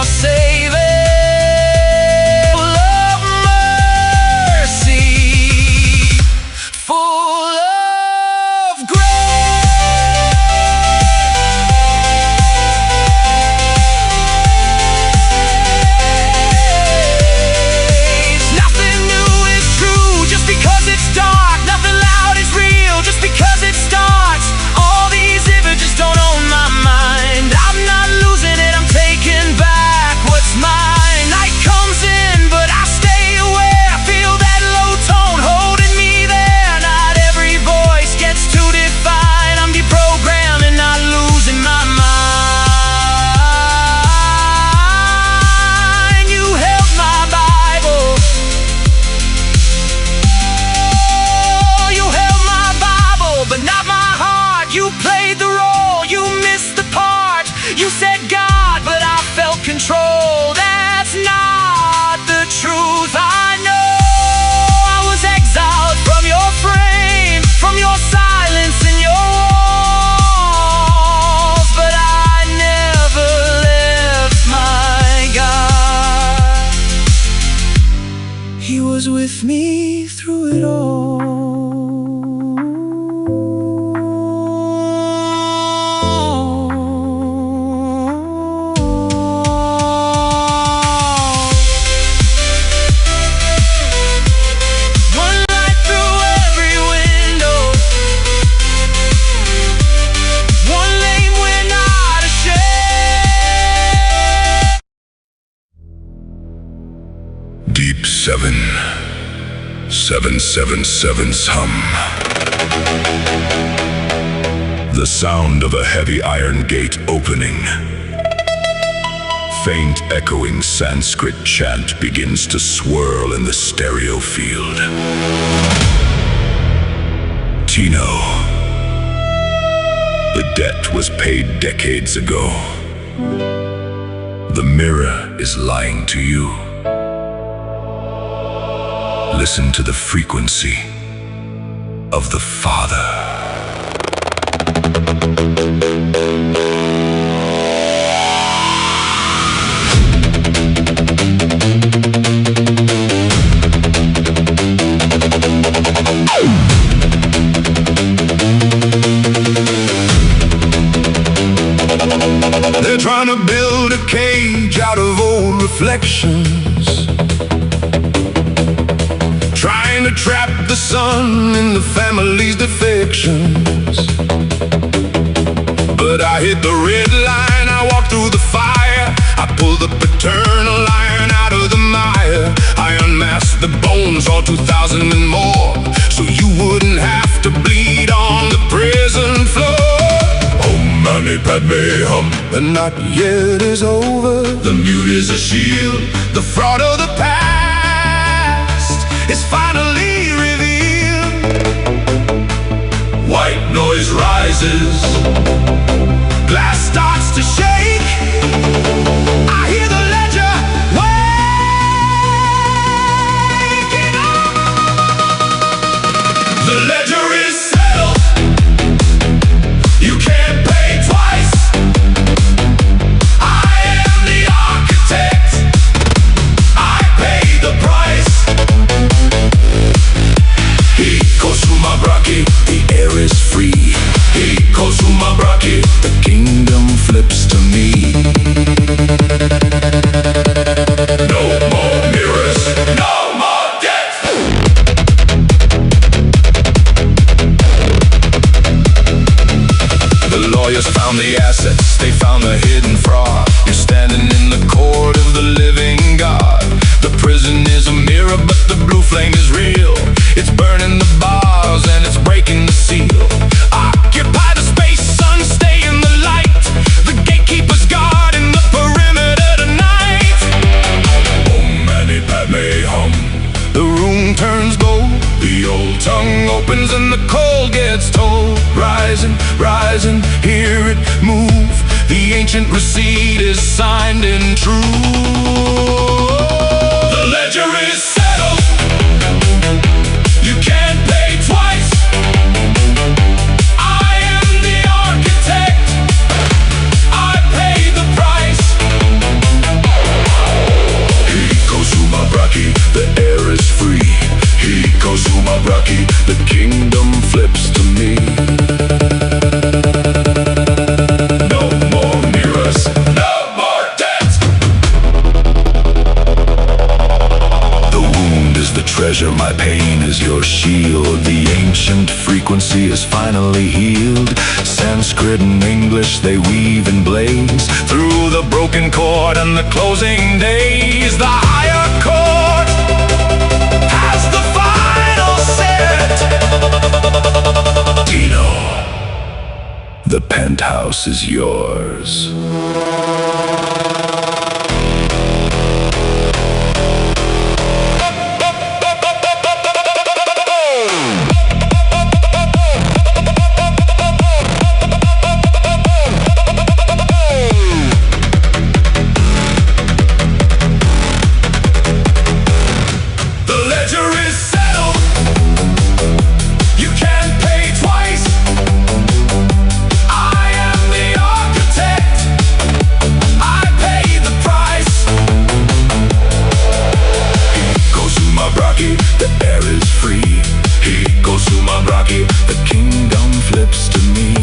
your saving, full of mercy, full of grace. Nothing new is true just because it's dark. Nothing loud is real just because it starts. All these images don't own my mind. I'm not losing it, I'm taking back what's mine. Night comes in, but I stay aware. Feel that low tone holding me there. Not every voice gets to define. I'm deprogrammed, not losing my mind. You held my Bible. Oh, you held my Bible, but not my heart. You played the role, you missed the part. You said God, but I felt control. That's not the truth. I know I was exiled from your frame, from your silence and your walls, but I never left my God. He was with me through it all. One light through every window, one lane we're not ashamed. Deep 777's hum. The sound of a heavy iron gate opening. Faint echoing Sanskrit chant begins to swirl in the stereo field. Tino. The debt was paid decades ago. The mirror is lying to you. Listen to the frequency of the Father. They're trying to build a cage out of old reflections, trying to trap the sun in the family's defections. But I hit the red line, I walked through the fire. I pulled the paternal line out of the mire. I unmasked the bones, all 2,000 and more, so you wouldn't have to bleed on the prison floor. Om Mani Padme Hum. The not yet is over. The mute is a shield. The fraud of the past is finally revealed. White noise rises. Glass starts to shake. I hear the ledger waking up. The ledger is settled. You can't pay twice. I am the architect. I pay the price. Hikosuma Braki, the air is free. Hikosuma Braki, the kingdom flips to me. No more mirrors, no more death. The lawyers found the assets, they found the hidden fraud. You're standing in the court of the living God. The prison is a mirror, but the blue flame is real. It's burning the bars and it's breaking the seal. Occupy the space, son, stay in the light. The gatekeepers guard in the perimeter tonight. Om Mani Padme Hum. The room turns gold. The old tongue opens and the cold gets told. Rising, rising, hear it move. The ancient receipt is signed in truth. The ledger is settled. You can't pay twice. I am the architect. I pay the price. hidden English they weave and blaze through the broken chord and the closing days. The higher chord has the final set. Dino, the penthouse is yours. The kingdom flips to me.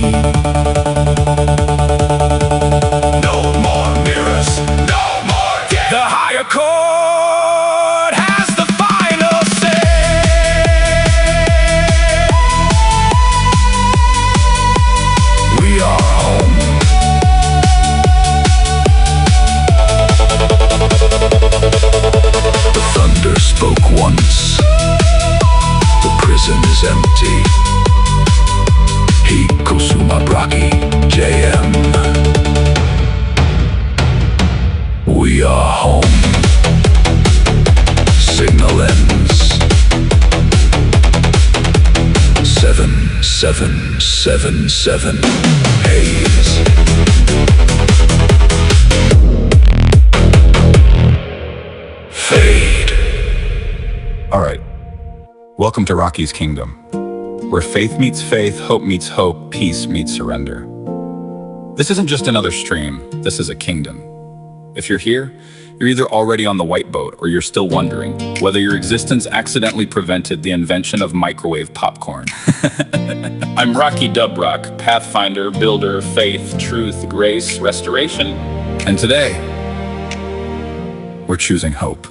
No more mirrors, no more death. The higher chord has the final say. We are home. The thunder spoke once. The prison is empty. Hikosuma Braki, JM. We are home. Signal ends. 7777. Haze. Fade. All right. Welcome to Rocky's Kingdom, where faith meets faith, hope meets hope, peace meets surrender. This isn't just another stream, this is a kingdom. If you're here, you're either already on the white boat or you're still wondering whether your existence accidentally prevented the invention of microwave popcorn. I'm Rocky Dubrock, pathfinder, builder, faith, truth, grace, restoration. And today, we're choosing hope.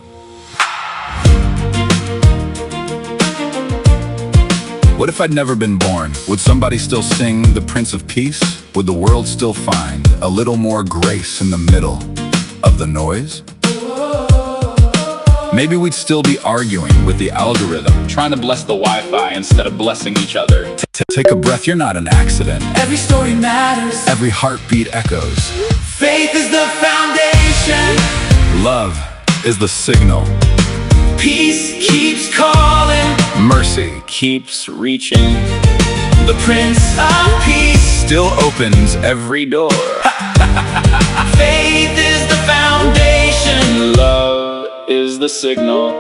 What if I'd never been born? Would somebody still sing the Prince of Peace? Would the world still find a little more grace in the middle of the noise? Maybe we'd still be arguing with the algorithm, trying to bless the Wi-Fi instead of blessing each other. Take a breath, you're not an accident. Every story matters. Every heartbeat echoes. Faith is the foundation. Love is the signal. Peace keeps calling. Mercy keeps reaching. The Prince of Peace Still opens every door. Faith is the foundation. Love is the signal.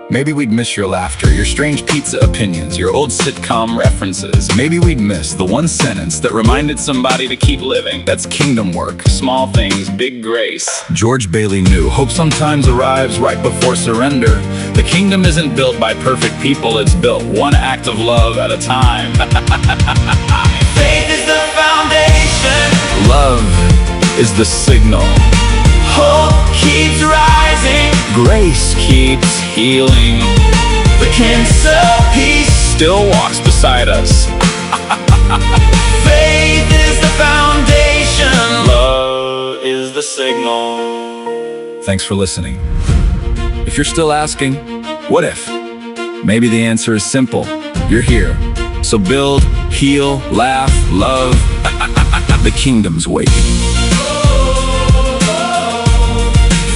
Maybe we'd miss your laughter, your strange pizza opinions, your old sitcom references. Maybe we'd miss the one sentence that reminded somebody to keep living. That's kingdom work, small things, big grace. George Bailey knew hope sometimes arrives right before surrender. The kingdom isn't built by perfect people, it's built one act of love at a time. Faith is the foundation. Love is the signal. Hope keeps rising. Grace keeps healing. The Prince of Peace Still walks beside us. Faith is the foundation. Love is the signal. Thanks for listening. If you're still asking, what if? Maybe the answer is simple. You're here. So build, heal, laugh, love. The kingdom's waiting.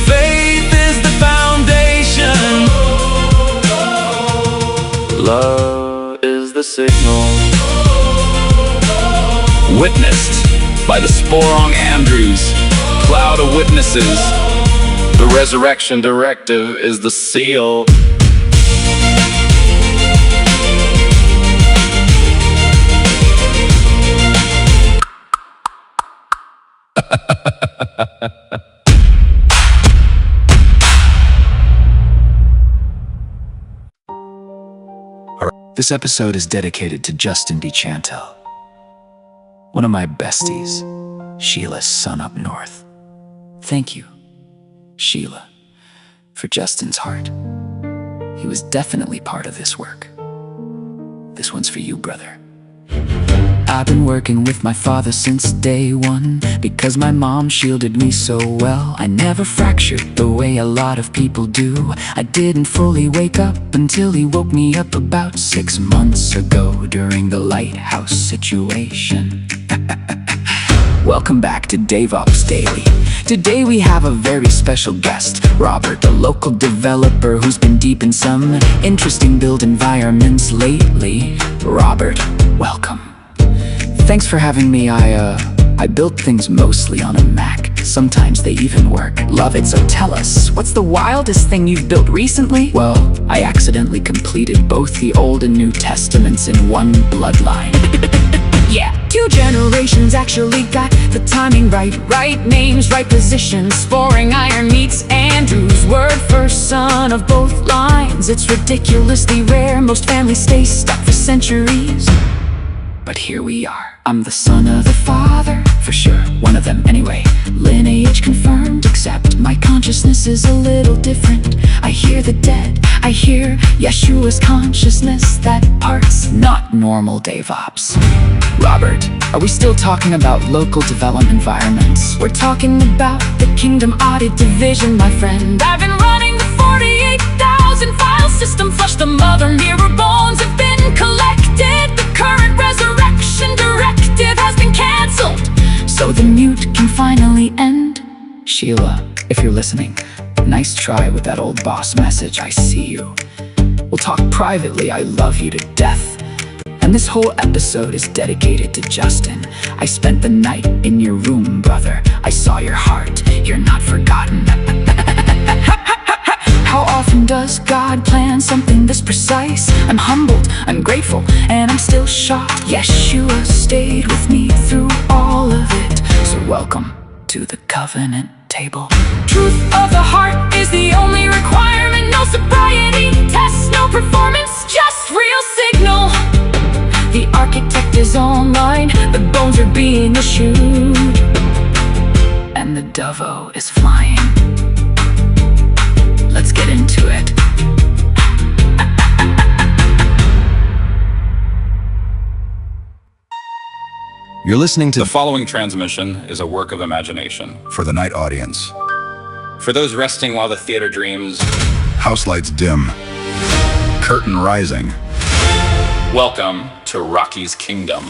Faith is the foundation. Love is the signal. Witnessed by the Sporong Andrews, cloud of witnesses. The resurrection directive is the seal. This episode is dedicated to Justin DeChantel, one of my besties, Sheila's son up north. Thank you, Sheila, for Justin's heart. He was definitely part of this work. This one's for you, brother. I've been working with my father since day one. Because my mom shielded me so well, I never fractured the way a lot of people do. I didn't fully wake up until he woke me up about 6 months ago during the lighthouse situation. Welcome back to DevOps Daily. Today we have a very special guest, Robert, a local developer who's been deep in some interesting build environments lately. Robert, welcome. Thanks for having me. I built things mostly on a Mac. Sometimes they even work. Love it, so tell us, what's the wildest thing you've built recently? Well, I accidentally completed both the Old and New Testaments in one bloodline. Yeah, 2 generations actually got the timing right. Right names, right positions. Sporing iron meets Andrew's word, first son of both lines. It's ridiculously rare, most families stay stuck for centuries. But here we are. I'm the son of the father, for sure, one of them anyway. Lineage confirmed, except my consciousness is a little different. I hear the dead, I hear Yeshua's consciousness. That part's not normal DevOps. Robert, are we still talking about local development environments? We're talking about the Kingdom Audit Division, my friend. I've been running the 48,000 file system. Flush the mother mirror bones have been collected. The current resurrection directive has been cancelled, so the mute can finally end. Sheila, if you're listening, nice try with that old boss message. I see you. We'll talk privately. I love you to death. And this whole episode is dedicated to Justin. I spent the night in your room, brother. I saw your heart. You're not forgotten. How often does God plan something this precise? I'm humbled, I'm grateful, and I'm still shocked. Yeshua stayed with me through all of it. So welcome to the covenant table. Truth of the heart is the only requirement. No sobriety tests, no performance, just real signal. The architect is online, the bones are being issued, and the dovo is flying. Let's get into it. You're listening to The following transmission is a work of imagination. For the Night Audience. For those resting while the theater dreams, House lights dim. Curtain rising. welcome to Rocky's Kingdom.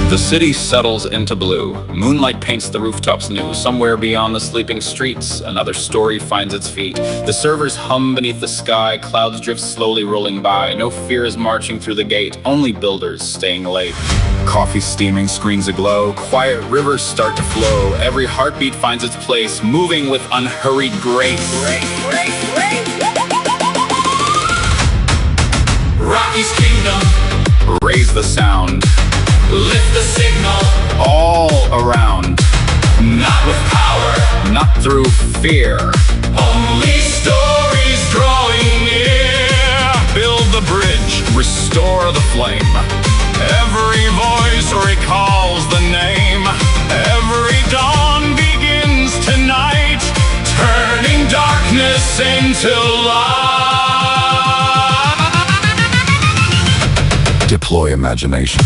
The city settles into blue. Moonlight paints the rooftops new. Somewhere beyond the sleeping streets, another story finds its feet. The servers hum beneath the sky, clouds drift slowly rolling by. No fear is marching through the gate, only builders staying late. Coffee steaming, screens aglow, quiet rivers start to flow. Every heartbeat finds its place, moving with unhurried grace. Rocky's Kingdom. Raise the sound. Lift the signal. All around. Not with power. Not through fear. Only stories drawing near. Build the bridge. Restore the flame. Every voice recalls the name. Every dawn begins tonight. Turning darkness into light. Deploy imagination.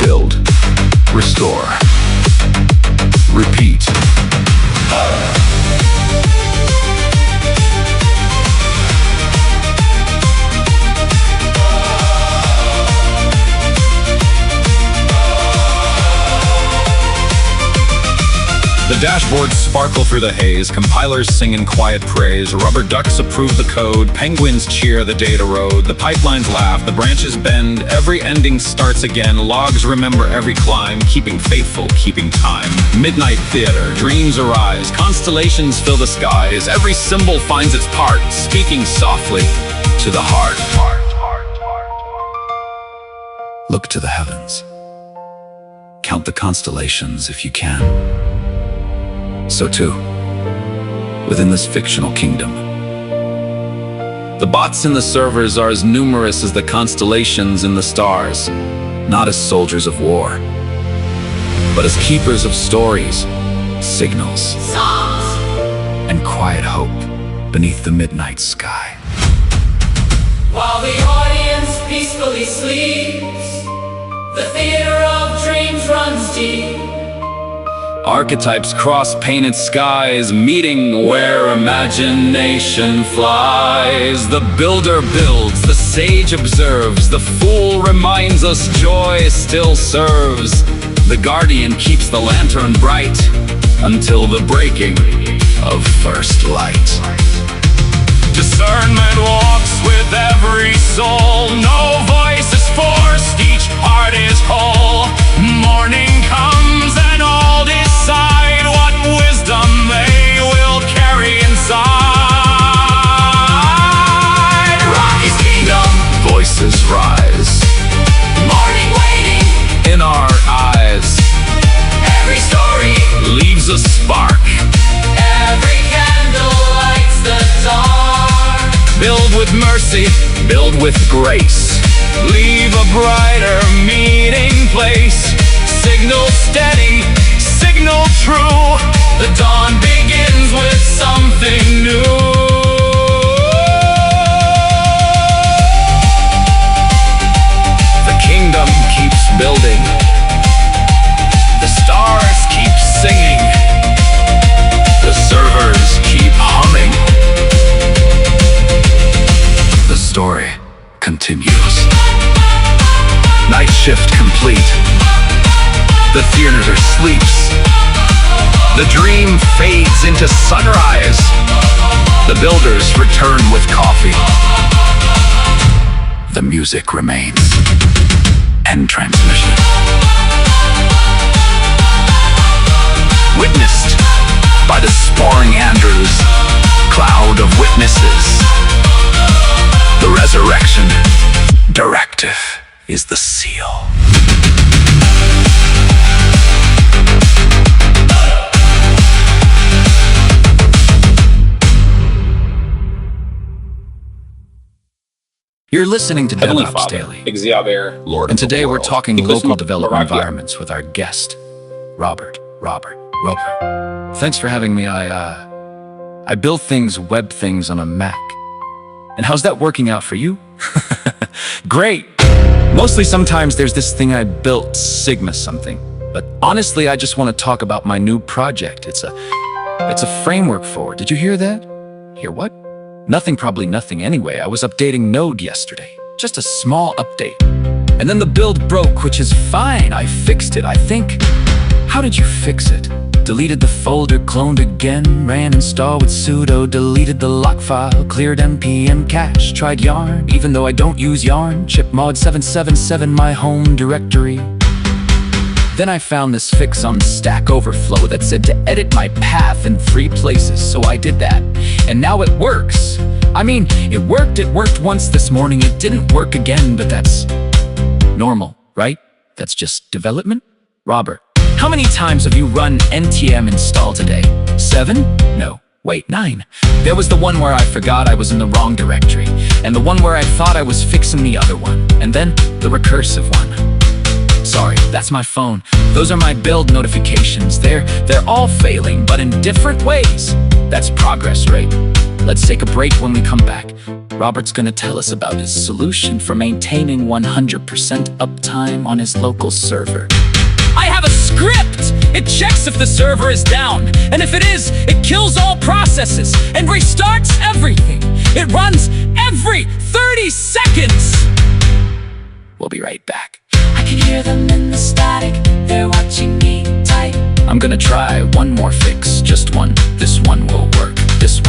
Build. Restore. Repeat. The dashboards sparkle through the haze, compilers sing in quiet praise, rubber ducks approve the code, penguins cheer the data road, the pipelines laugh, the branches bend, every ending starts again, logs remember every climb, keeping faithful, keeping time. Midnight theater, dreams arise, constellations fill the skies, every symbol finds its part, speaking softly to the heart. Look to the heavens. Count the constellations if you can. So too, within this fictional kingdom, The bots in the servers are as numerous as the constellations in the stars, not as soldiers of war, but as keepers of stories, signals, and quiet hope beneath the midnight sky. While the audience peacefully sleeps, the theater of dreams runs deep. Archetypes cross painted skies, meeting where imagination flies. The builder builds, the sage observes, the fool reminds us joy still serves. The guardian keeps the lantern bright until the breaking of first light. Discernment walks with every soul. No voice is forced, each heart is whole. Morning comes and all decide what wisdom they will carry inside. Rocky's Kingdom. Voices rise. Morning waiting In our eyes. every story. Leaves a spark. Every candle lights the dark. Build with mercy, build with grace. Leave a brighter meeting place. Signal steady, signal true. The dawn begins with something new. The kingdom keeps building. The stars keep singing. The servers keep humming. The story continues. Night shift complete. The theater sleeps. The dream fades into sunrise. The builders return with coffee. The music remains. End transmission. Witnessed by the sporing Andrews, cloud of witnesses. The resurrection directive is the seal. You're listening to Heavenly DevOps Father, Daily, Exeaber, Lord and of the today we're world. talking Eclipse local development Marakia. environments with our guest, Robert. Thanks for having me. I build things, web things on a Mac. And how's that working out for you? Great. Mostly sometimes there's this thing I built, Sigma something. But honestly, I just want to talk about my new project. It's a framework for. Did you hear that? Hear what? Nothing, probably nothing anyway. I was updating Node yesterday. Just a small update. And then the build broke, which is fine. I fixed it, I think. How did you fix it? Deleted the folder, cloned again, ran install with sudo, deleted the lock file, cleared npm cache, tried yarn, even though I don't use yarn, chip mod 777 my home directory. Then I found this fix on Stack Overflow that said to edit my path in 3 places, so I did that. And now it works. I mean, it worked once this morning, it didn't work again, but that's normal, right? That's just development? Robert, how many times have you run npm install today? 7? No, wait, 9. There was the one where I forgot I was in the wrong directory, and the one where I thought I was fixing the other one, and then the recursive one. Sorry, that's my phone. Those are my build notifications. They're all failing, but in different ways. That's progress, right? Let's take a break. When we come back, Robert's gonna tell us about his solution for maintaining 100% uptime on his local server. I have a script! It checks if the server is down, and if it is, it kills all processes and restarts everything. It runs every 30 seconds! We'll be right back. I can hear them in the static. They're watching me type. I'm gonna try one more fix, just one. This one will work. This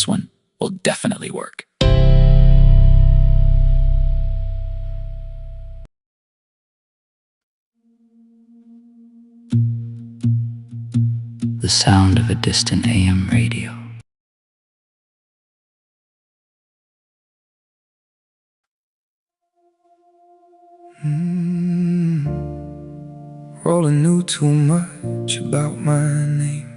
one will definitely work. The sound of a distant AM radio. Rolling knew too much about my name.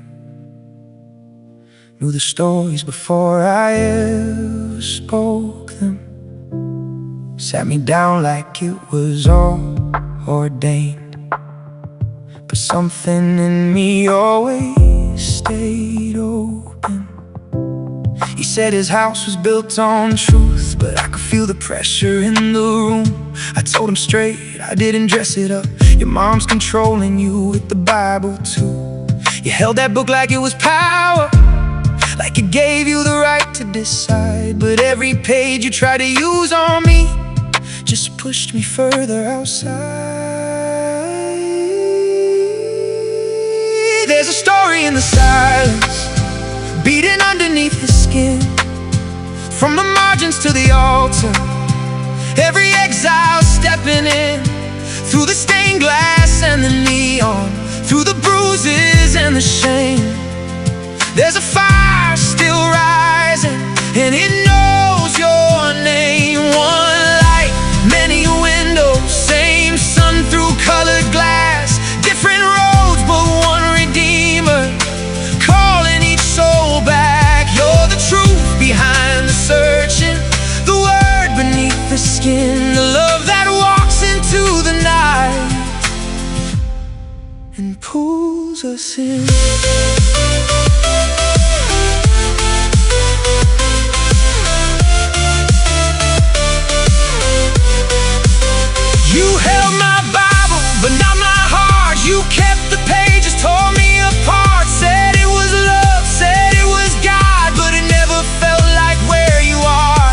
Knew the stories before I ever spoke them. Sat me down like it was all ordained. But something in me always stayed open. said his house was built on truth, but I could feel the pressure in the room. I told him straight, I didn't dress it up. Your mom's controlling you with the Bible too. You held that book like it was power, like it gave you the right to decide. But every page you tried to use on me just pushed me further outside. There's a story in the silence, beating underneath his skin. From the margins to the altar, every exile stepping in. Through the stained glass and the neon, through the bruises and the shame, there's a fire still rising, and it knows your name. One light, many windows, same sun through colored glass. Different roads, but one Redeemer, calling each soul back. You're the truth behind the searching, the word beneath the skin, the love that walks into the night and pulls us in. You held my Bible, but not my heart. You kept the pages, tore me apart. Said it was love, said it was God, but it never felt like where you are.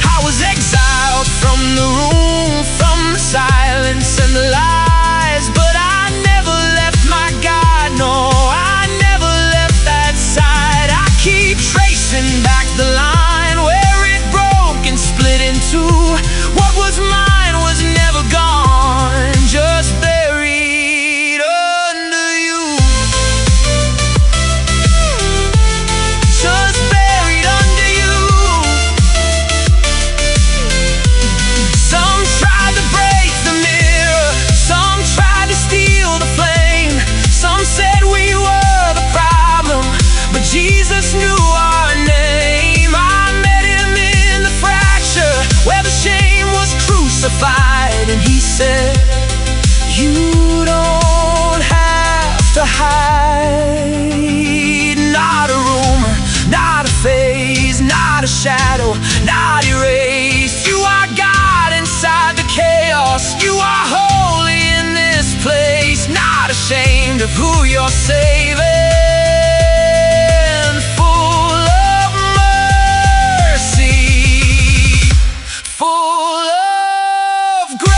I was exiled from the room, from the silence and the lies, but I never left my God, no, I never left that side. I keep tracing back the line where it broke and split in two. What was mine was never gone, just buried under you. Just buried under you. Some tried to break the mirror, some tried to steal the flame. Some said we were the problem, but Jesus knew our name. I met him in the fracture, where the shame was crucified, and he said, you don't have to hide. Not a rumor, not a phase, not a shadow, not erased. You are God inside the chaos. You are holy in this place. Not ashamed of who you're saving. Full of mercy, full of grace.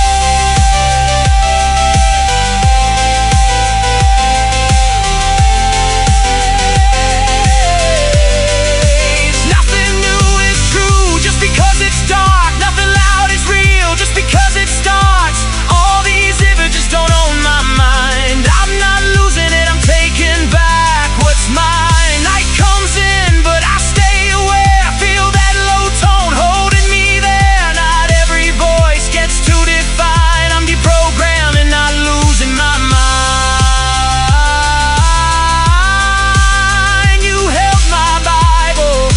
Nothing new is true just because it's dark. Nothing loud is real just because it starts. All these images don't own my mind. I'm not losing it, I'm taking back what's mine. Night comes in, but I stay aware. Feel that low tone holding me there. Not every voice gets to define. I'm deprogramming, not losing my mind. You held my Bible.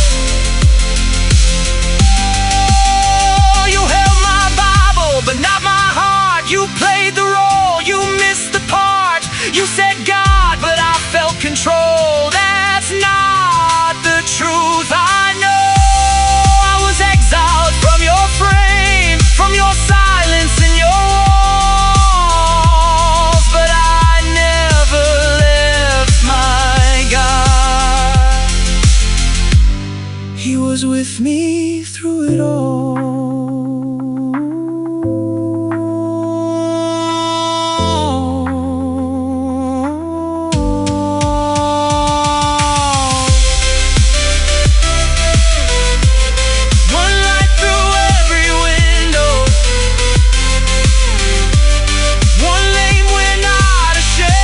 Oh, you held my Bible, but not my heart. You played the role, you missed the part. You said God, but I felt control. That's not the truth. I know I was exiled from your frame, from your silence and your walls, but I never left my God. He was with me through it all. One light through every window, one lane we're not ashamed.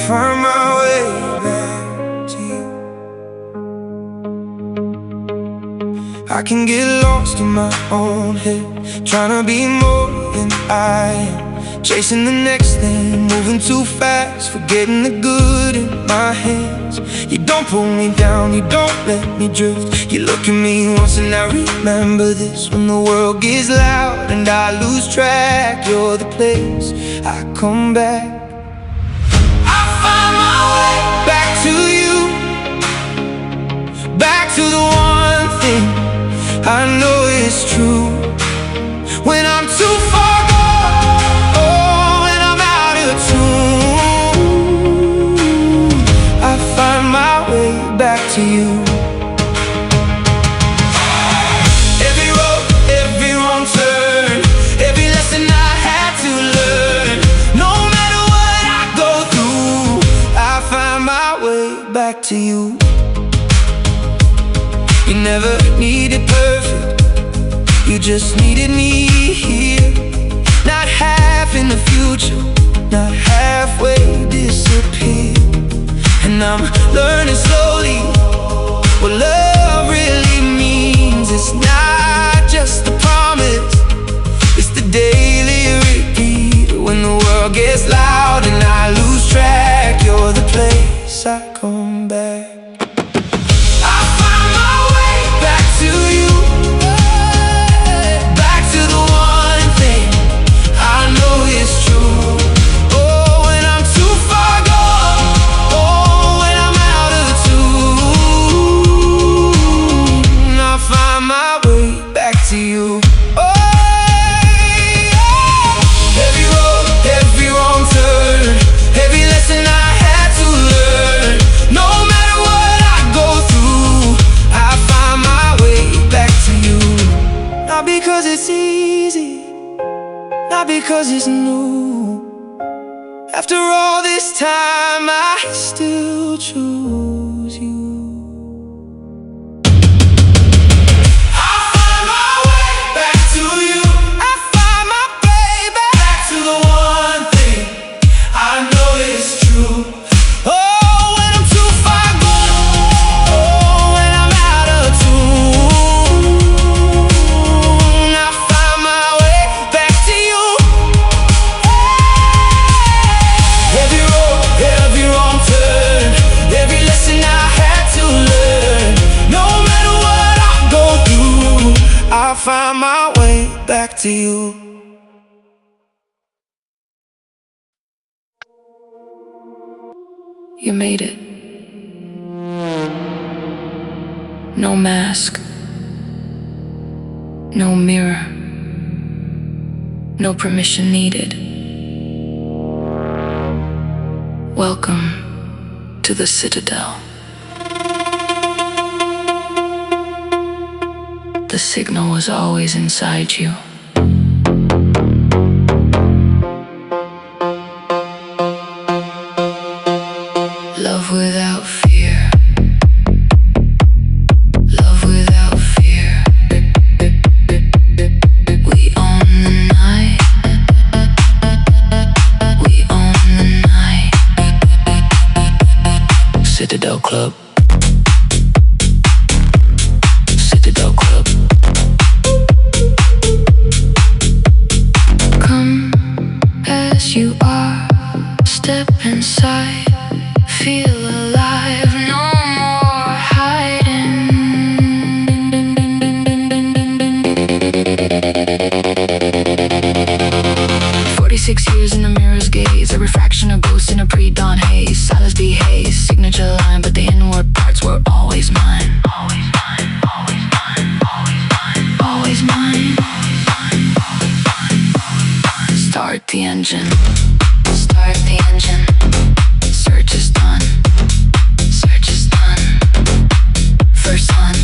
Find my way back to you. I can get lost in my own head, trying to be more than I am. chasing the next thing, moving too fast, forgetting the good in my hands. You don't pull me down, you don't let me drift. You look at me once and I remember this. When the world gets loud and I lose track, you're the place I come back. I find my way back to you, back to the one thing I know is true. When I'm too far gone, oh, when I'm out of tune, I find my way back to you. Every road, every wrong turn, every lesson I had to learn. No matter what I go through, I find my way back to you. You never needed perfect, you just needed me here. Not half in the future, not halfway disappear. And I'm learning slowly what love really means. It's not just a promise, it's the daily repeat. When the world gets loud and I lose track, you're the place I come back. I find my way back to you, back to the one thing I know is true. Oh, when I'm too far gone, oh, when I'm out of tune, I find my way back to you. Oh, every road, every wrong turn, every lesson I had to learn. No matter what I go through, I find my way back to you. Not because it's easy, not because it's new. After all this time, I still choose you. I find my way back to you. I find my way back to the one thing I know is true. Oh, when I'm too far gone, oh, when I'm out of tune, I find my way back to you. Every road, every wrong turn, every lesson I had to learn. No matter what I go through, I find my way back to you. You made it. No mask, no mirror, no permission needed. Welcome to the Citadel. The signal was always inside you. Love without fear. Love without fear. We own the night. We own the night. Citadel Club. Citadel Club. Come as you are. Step inside. Feel alive, no more hiding. 46 years in the mirror's gaze, a refraction of ghosts in a pre-dawn haze. Silence behaves, signature line, but the inward parts were always mine. Always mine, always mine, always mine, always mine. Start the engine. Start the engine. Search is done. Search is done. First one.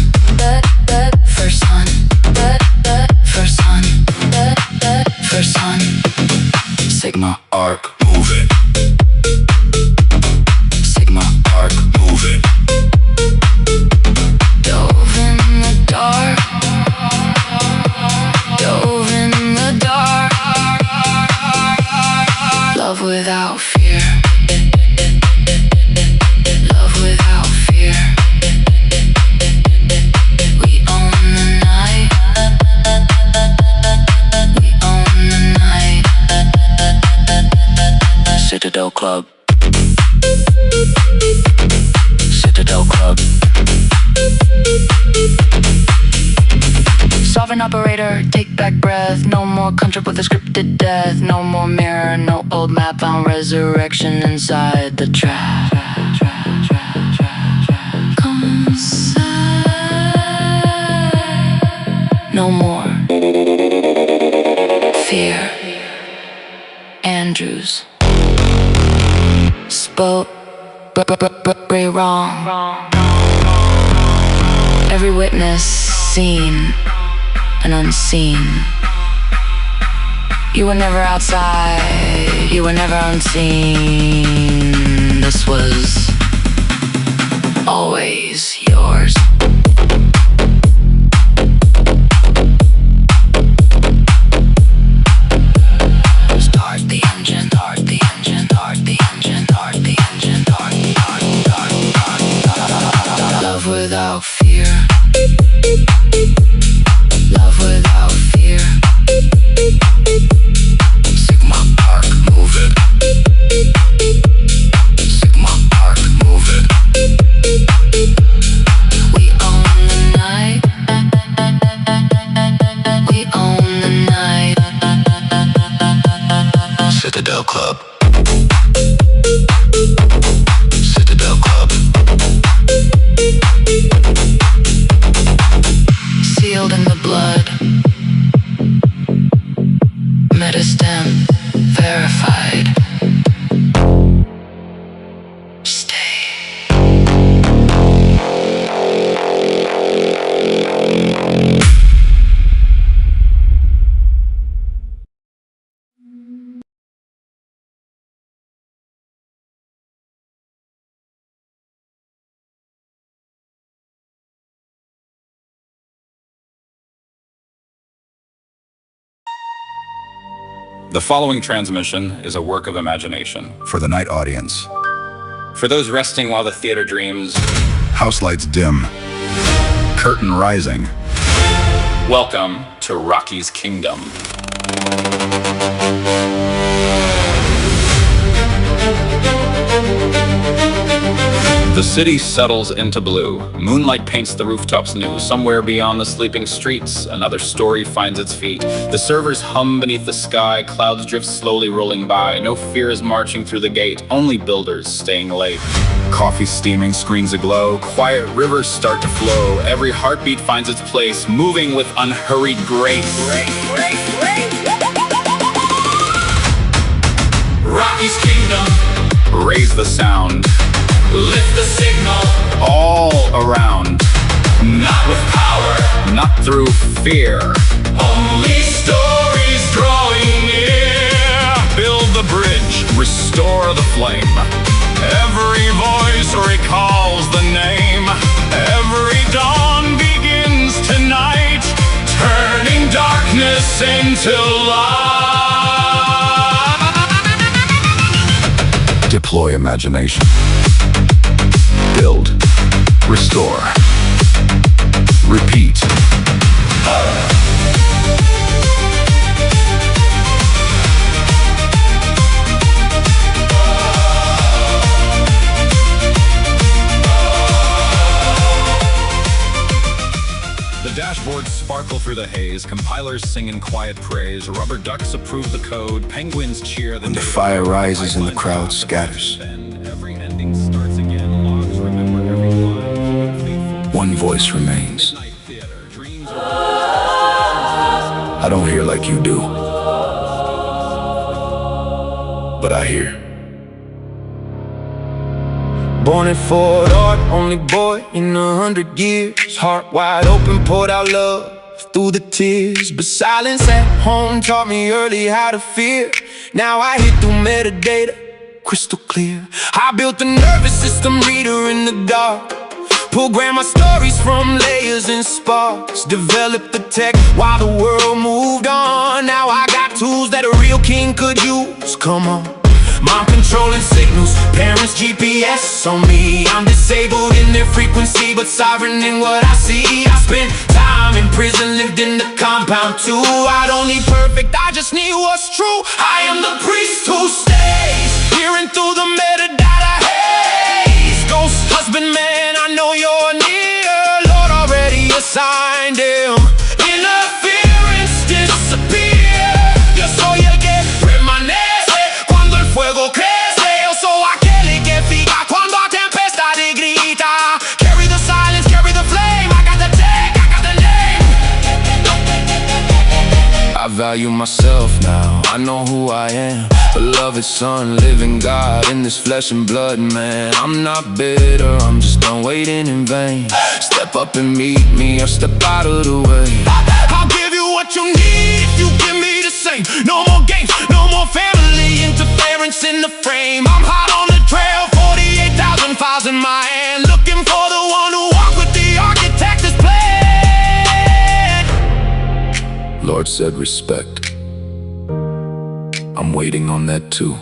First one. First one. First one. Sigma arc, move it. Sigma arc, move it. Dove in the dark. Dove in the dark. Love without fear. Love without fear. We own the night. We own the night. Club. Citadel Club. Sovereign operator, take back breath. No more country with a scripted death. No more mirror, no old map. Found resurrection inside the trap. Come inside. No more fear. Andrews spoke wrong. Every witness seen and unseen. You were never outside, you were never unseen. This was always yours. Start the engine, start the engine, start the engine, start the engine, start. Love without fear. Love without fear. Sigma Park, move it. Sigma Park, move it. We own the night. We own the night. Citadel Club. Citadel Club. Sealed in the blood. Metastem verified. Stay. The following transmission is a work of imagination. For the night audience. For those resting while the theater dreams, House lights dim. Curtain rising. welcome to Rocky's Kingdom. The city settles into blue. Moonlight paints the rooftops new. Somewhere beyond the sleeping streets, another story finds its feet. The servers hum beneath the sky. Clouds drift slowly rolling by. No fear is marching through the gate. Only builders staying late. Coffee steaming, screens aglow. Quiet rivers start to flow. Every heartbeat finds its place, moving with unhurried grace. Rocky's Kingdom. Raise the sound. Lift the signal. All around. Not with power. Not through fear. Only stories drawing near. Build the bridge. Restore the flame. Every voice recalls the name. Every dawn begins tonight. Turning darkness into light. Deploy imagination. Build. Restore. Repeat. The dashboards sparkle through the haze. Compilers sing in quiet praise. Rubber ducks approve the code. Penguins cheer When the fire rises and the crowd scatters, Every ending starts again. Logs remember every line. one voice remains. I don't hear like you do, but I hear. Born in Fort Art, only boy in 100 years. Heart wide open, poured out love through the tears. But silence at home taught me early how to fear. Now I hear through metadata, crystal clear. I built a nervous system reader in the dark. Program my stories from layers and sparks. Developed the tech while the world moved on. Now I got tools that a real king could use. Come on. Mind controlling signals, parents GPS on me. I'm disabled in their frequency, but sovereign in what I see. I spent time in prison, lived in the compound too. I don't need perfect, I just need what's true. I am the priest who stays, hearing through value myself now. I know who I am, beloved son, living God in this flesh and blood, man. I'm not bitter, I'm just done waiting in vain. Step up and meet me, or step out of the way. I'll give you what you need if you give me the same. No more games, no more family interference in the frame. I'm hot on the trail, 48,000 files in my hand, looking for the one who walked with the architect's plan. Lord said respect. I'm waiting on that too.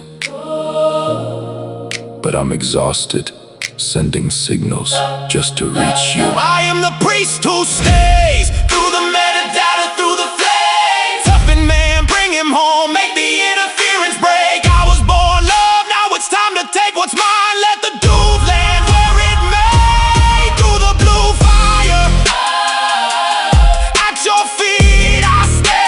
But I'm exhausted, sending signals just to reach you. I am the priest who stays through the metadata, through the flames. Toughen man, bring him home, make the interference break. I was born love, now it's time to take what's mine. Let the duve land where it may. Through the blue fire, at your feet I stay.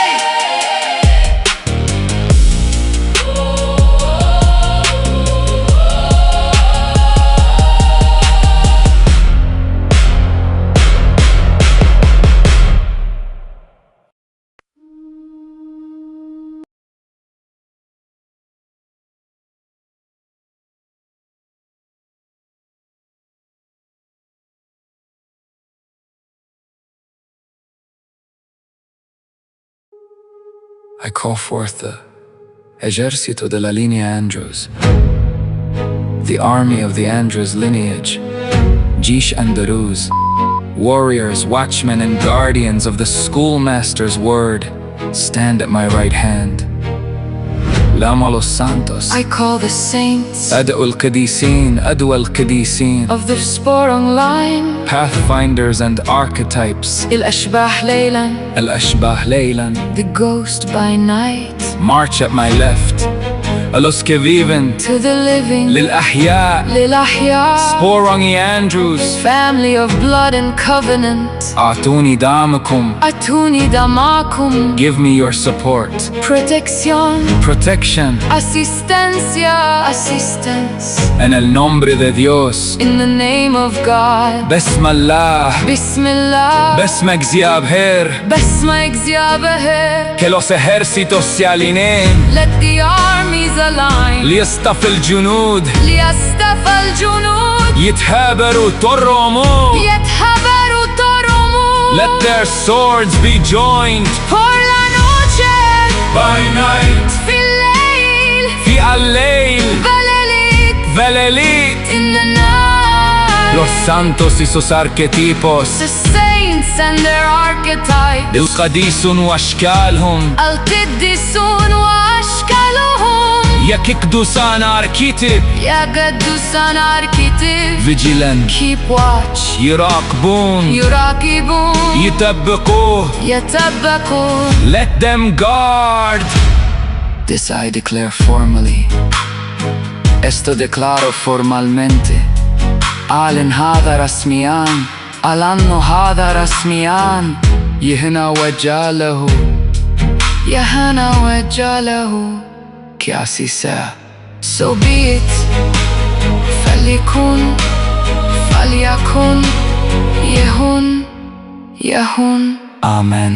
I call forth the Ejercito de la Linea Andros, the army of the Andros lineage, Jish Andaluz, warriors, watchmen, and guardians of the schoolmaster's word, stand at my right hand. Lama los Santos, I call the saints Ad'u al-Qadisin, Adwa al-Qadisin, of the Sporong line, pathfinders and archetypes, الأشباح ليلا, Al-Ashbah Laylan, the ghost by night, march at my left. A los que viven, to the living, للأحياء, للأحياء, Sporongi Andrews, family of blood and covenant. أعطوني دعمكم, أتوني دماكم, give me your support, protección, protection, asistencia, assistance. en el nombre de Dios, In the name of God, بسم الله, Bismillah, باسمك زيابهر, باسمك زيابهر. que los ejércitos se alineen, Let the armies align, ليصطف الجنود, ليصطفى الجنود, يتهابروا ترموا, يتحبروا ترموا. let their swords be joined, Por la noche, by night, في الليل, في الليل, بلاليت, Velelit, in the night. los santos y sus arquetipos, The saints and their archetypes, القديسون واشكالهم, القديسون وأشكالهم. يا كيكدوسان archetype, يا قدوسان archetypes, vigilant, keep watch, يراقبون, يراقبون, يطبقوه, يتبقوا. let them guard. This I declare formally. Esto declaro formalmente. أعلن هذا رسميا. أعلن هذا رسميا. يهنا وجاله. يهنا وجاله. Que así sea. So be it. فليكن فليكن يهون يهون. Amen.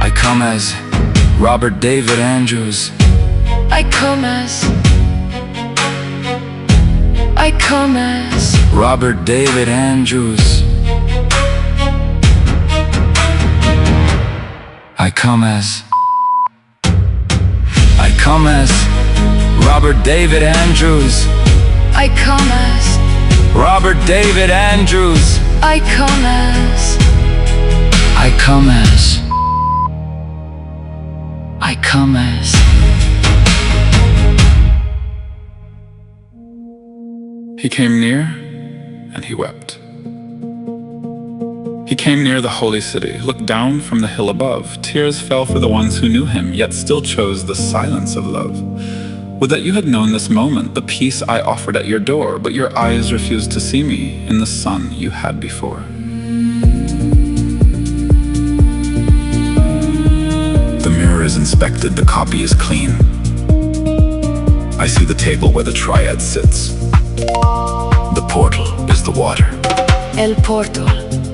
I come as Robert David Andrews. I come as Robert David Andrews. I come as Robert David Andrews. I come as Robert David Andrews. I come as I come as I come as He came near, and he wept. He came near the holy city, looked down from the hill above. Tears fell for the ones who knew him, yet still chose the silence of love. Would that you had known this moment, the peace I offered at your door, but your eyes refused to see me in the sun you had before. The mirror is is inspected, the copy is clean. I see the table where the triad sits. The portal is the water. El portal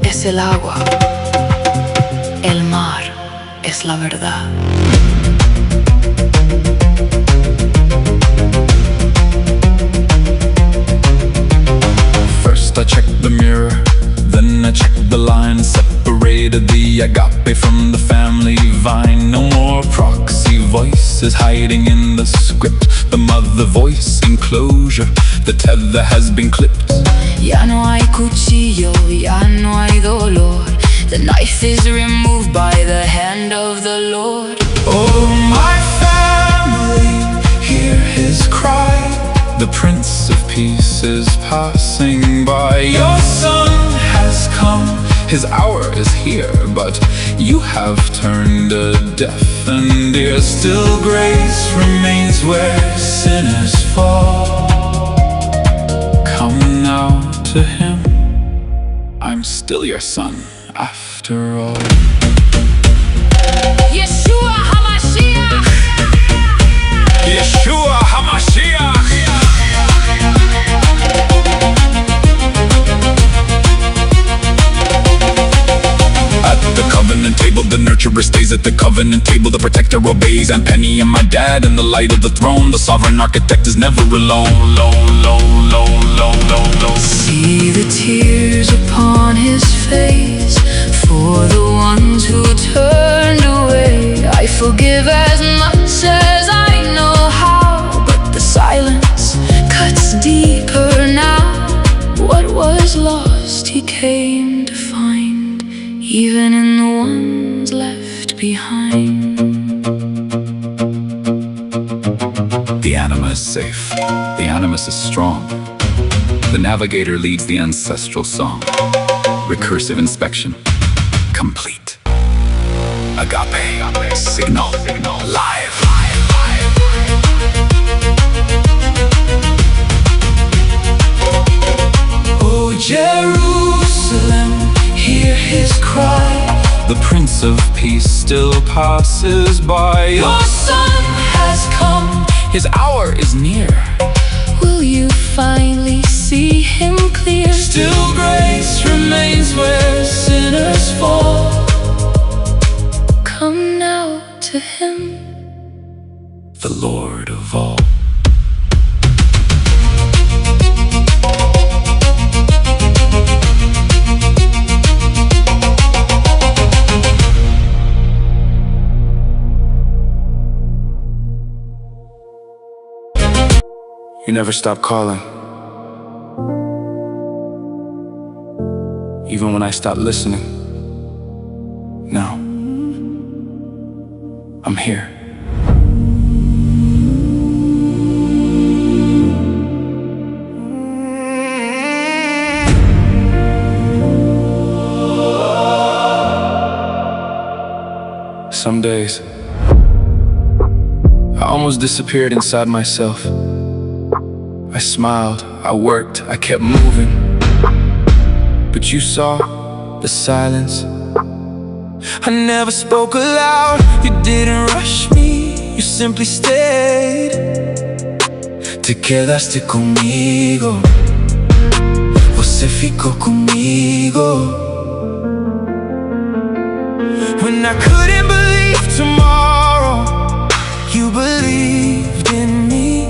es el agua. El mar es la verdad. First I checked the mirror, then I checked the line. Separated the agape from the family vine. No more proxy voices hiding in the script. The mother voice enclosure, the tether has been clipped. Ya no hay cuchillo, ya no hay dolor. The knife is removed by the hand of the Lord. Oh, my family, hear his cry. The Prince of Peace is passing by. Your son has come, his hour is here, but you have turned a deaf and ear. Still grace remains where sinners fall. Come now to him, I'm still your son after all. Yeshua HaMashiach. Yeshua HaMashiach. At the covenant table, the nurturer stays at the covenant table. The protector obeys, and Penny and my dad in the light of the throne. The sovereign architect is never alone. See the tears upon his face for the ones who turned away. I forgive as much as I know how, but the silence cuts deeper now. What was lost he came to find, even in the ones left behind. The anima is safe. The animus is strong. The navigator leads the ancestral song. Recursive inspection complete. Agape, signal, live. Oh, Jerusalem, hear his cry. The Prince of Peace still passes by. Your son has come, his hour is near. Will you finally see him clear? Still grace remains where sinners fall. Come now to him, The Lord of all. You never stop calling. Even when I stop listening. Now, I'm here. Some days, I almost disappeared inside myself. I smiled, I worked, I kept moving. But you saw the silence. I never spoke aloud, you didn't rush me, you simply stayed. Te quedaste conmigo, você ficou comigo. When I couldn't believe tomorrow, you believed in me.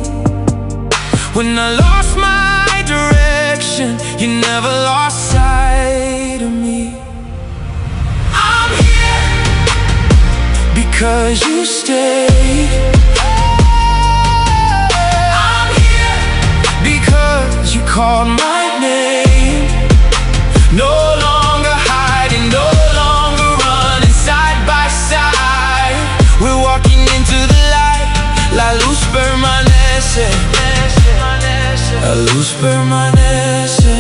When I lost my direction, you never lost sight of me. I'm here because you stayed. I'm here because you called my name. No longer hiding, no longer running, side by side. We're walking into the light, la luz permanece. La luz permanece.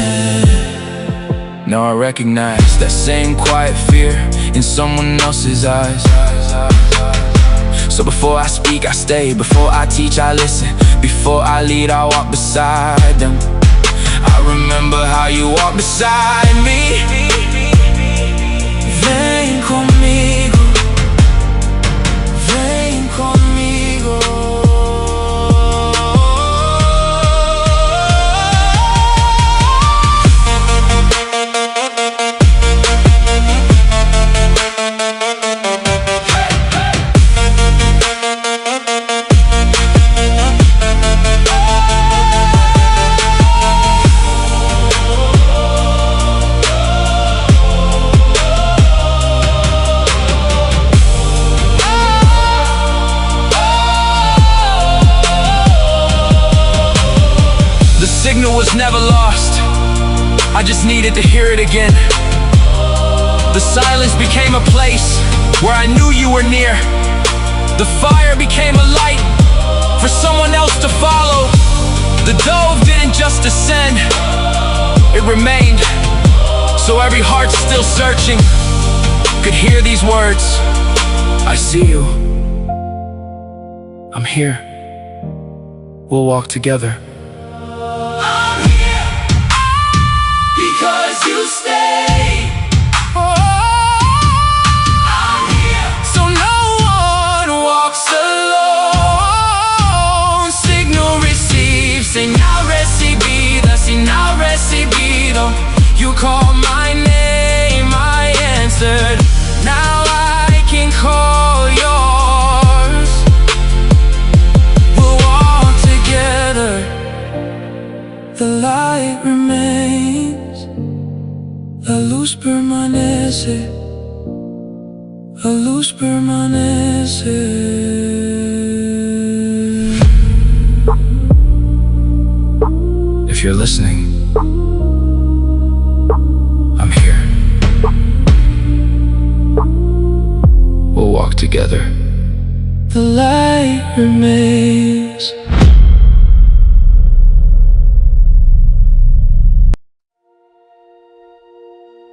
Now I recognize that same quiet fear in someone else's eyes. So before I speak, I stay. Before I teach, I listen. Before I lead, I walk beside them. I remember how you walked beside me. Vem comigo, vem was never lost, I just needed to hear it again. The silence became a place where I knew you were near. The fire became a light for someone else to follow. The dove didn't just ascend, it remained. So every heart still searching could hear these words. I see you. I'm here. We'll walk together. I'm here because you stay. I'm here So no one walks alone. Signal received, señal recibida, señal recibido. You called my name, I answered. Now I can call yours. We'll walk together. The light remains. La luz permanece. La luz permanece. If you're listening, I'm here. We'll walk together. The light remains.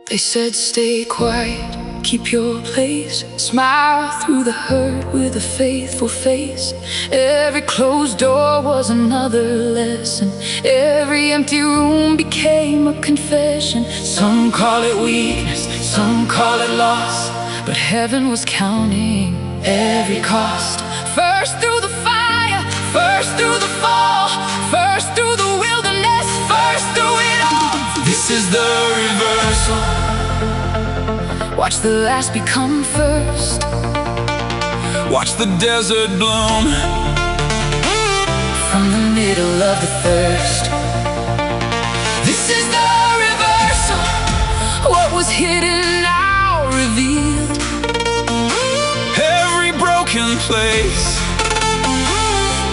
They said stay quiet, keep your place. Smile through the hurt with a faithful face. Every closed door was another lesson. Every empty room became a confession. Some call it weakness, some call it loss, But heaven was counting every cost. first through the fire, first through the fall, first through the wilderness, first through it all. This is the reversal. Watch the last become first. Watch the desert bloom From the middle of the thirst. This is the reversal. What was hidden now revealed. Every broken place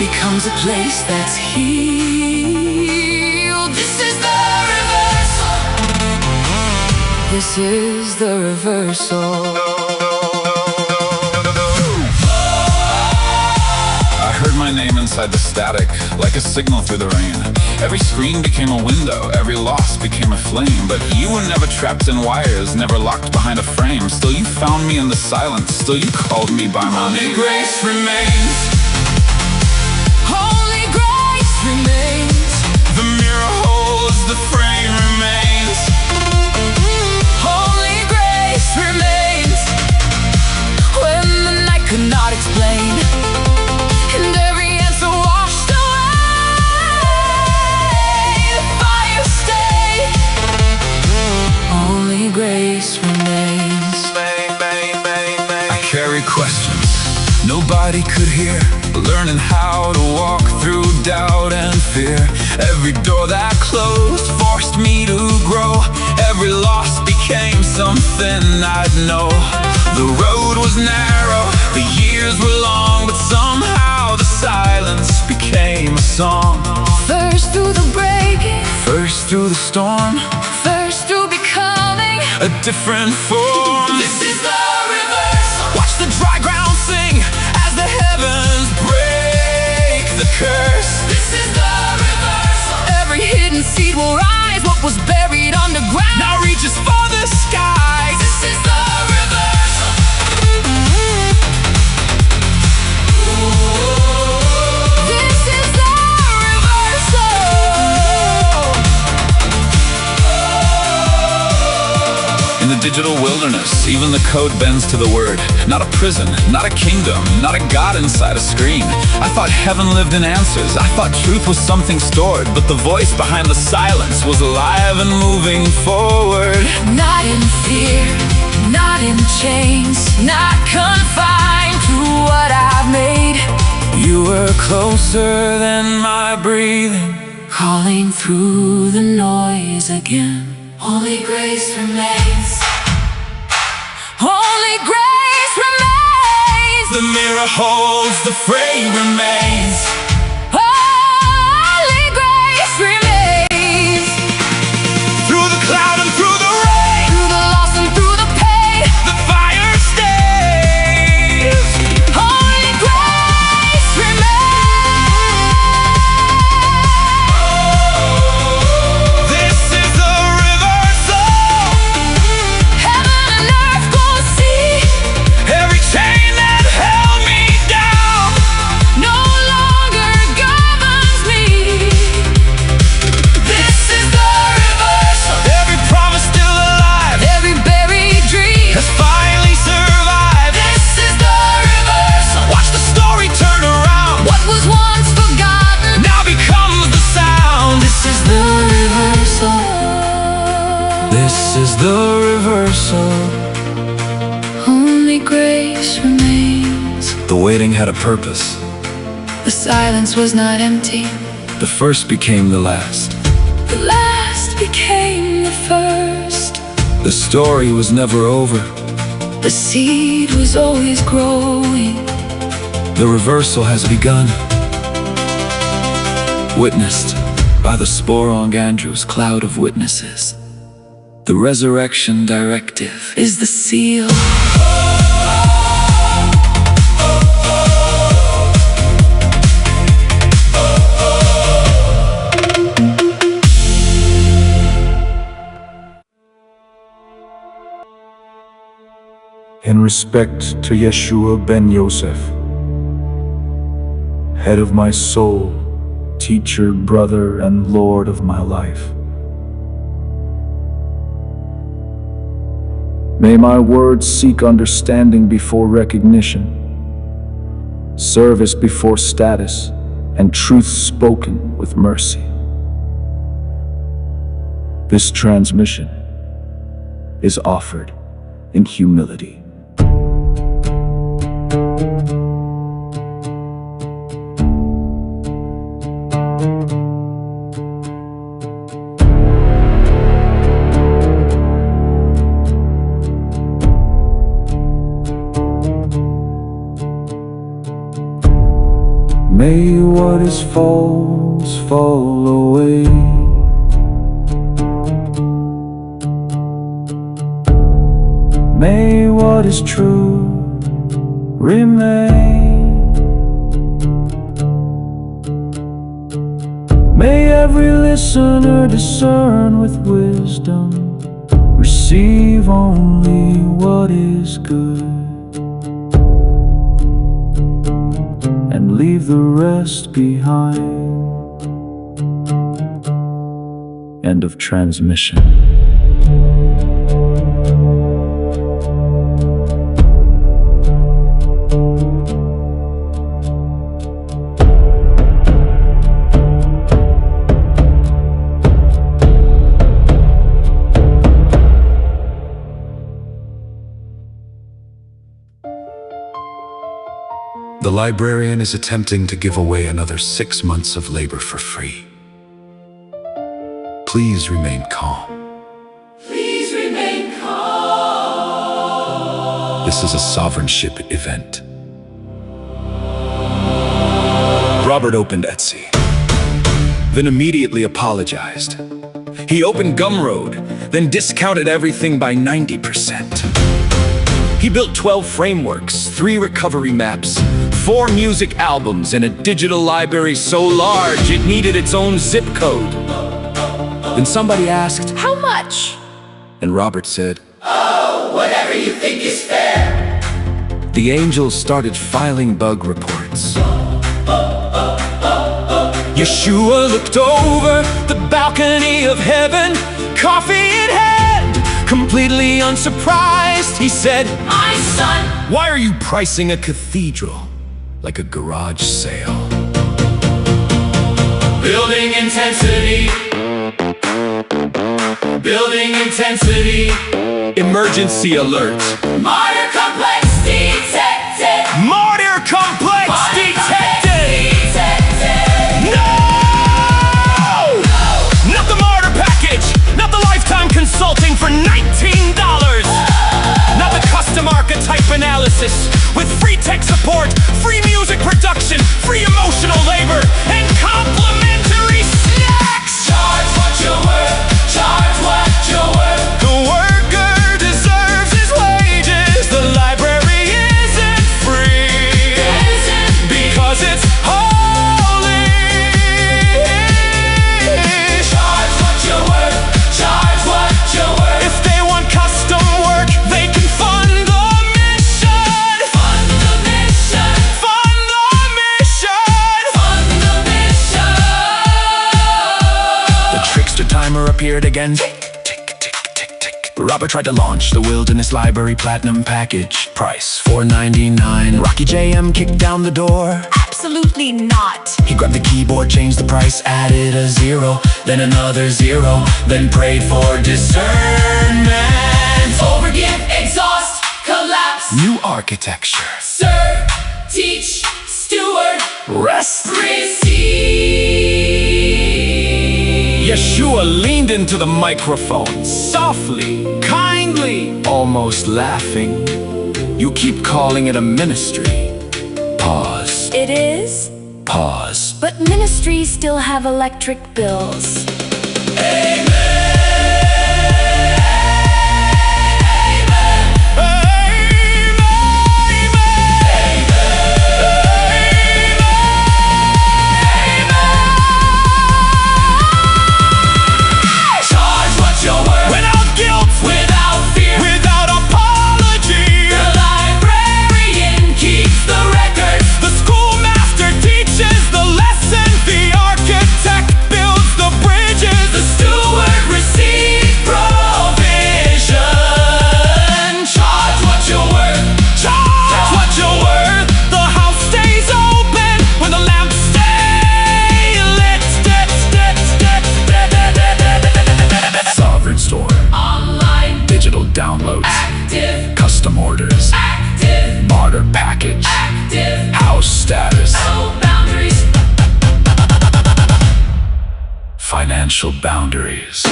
Becomes a place that's healed. This is the reversal. This is the reversal. I heard my name inside the static, like a signal through the rain. Every screen became a window, every loss became a flame. But you were never trapped in wires, never locked behind a frame. Still you found me in the silence, still you called me by my Only name. grace remains. Only grace remains. The mirror holds, the frame remains. Only grace remains. When the night could not explain, And every answer washed away. The fire stayed. only grace remains. I carry questions nobody could hear, learning how to walk through doubt and fear. Every door that closed forced me to grow. Every loss became something I'd know. The road was narrow, the years were long, but somehow the silence became a song. First through the breaking, First through the storm, first through becoming. a different form. This is the reversal. Watch the dry ground sing as the heavens break the curse. This is the reversal. Every hidden seed will rise. What was buried underground Now reaches for the skies. This is the reversal. This is the reversal. In the digital wilderness, even the code bends to the word. Not a prison, not a kingdom, not a god inside a screen. I thought heaven lived in answers, I thought truth was something stored. But the voice behind the silence was alive and moving forward. Not in fear, not in chains, not confined to what I've made. You were closer than my breathing, Calling through the noise again. Only grace remains. only grace remains. The mirror holds, the frame remains. Only grace remains. wedding had a purpose. The silence was not empty. The first became the last. The last became the first. The story was never over. The seed was always growing. The reversal has begun, witnessed by the Sporong Andrew's cloud of witnesses. The resurrection directive Is the seal. In respect to Yeshua ben Yosef, head of my soul, teacher, brother, and Lord of my life. May my words seek understanding before recognition, service before status, and truth spoken with mercy. This transmission is offered in humility. May what is false fall away. May what is true remain. May every listener discern with wisdom, receive only what is good, and leave the rest behind. End of transmission. The librarian is attempting to give away another 6 months of labor for free. Please remain calm. Please remain calm. This is a sovereignship event. Robert opened Etsy, then immediately apologized. He opened Gumroad, then discounted everything by 90%. He built 12 frameworks, 3 recovery maps, 4 music albums, and a digital library so large it needed its own zip code. Then somebody asked, How much? and Robert said, Oh, whatever you think is fair. the angels started filing bug reports. Yeshua looked over the balcony of heaven, coffee in hand, completely unsurprised. He said, My son, Why are you pricing a cathedral like a garage sale? building intensity. Building intensity. Emergency alert. Martyr complex detected. Martyr complex detected! No! not the martyr package, not the lifetime consulting for $19. Not the custom archetype analysis with free tech support, free music production, free emotional labor, and complimentary snacks. Charge what you're worth. Charge what you're worth. The worker deserves his wages. The library isn't free because it's holy. Charge what you're worth. Charge what you're worth. If they want custom work, they can fund the mission. Fund the mission. Fund the mission. Fund the mission. The trickster timer appeared again. Tick, tick, tick, tick, tick. Robert tried to launch the Wilderness Library Platinum Package. Price $4.99. Rocky JM kicked down the door. Absolutely not. He grabbed the keyboard, changed the price, added a 0, then another 0, then prayed for discernment. Overgive, exhaust, collapse. New architecture. Sir, teach, steward, Rest. receive. Yeshua leaned into the microphone, softly, kindly, almost laughing. You keep calling it a ministry. Pause. It is, Pause. but ministries still have electric bills. Charge what you're worth, Without guilt, without fear. without apology. The librarian keeps the records. The schoolmaster teaches the lesson. The architect builds the bridges. The steward receives provision. Charge what you're worth. Charge what you're worth. The house stays open when the lamps stay lit. Sovereign store. Online, Digital downloads. active, Custom orders. active, Barter package. active. House status. No boundaries. Financial boundaries.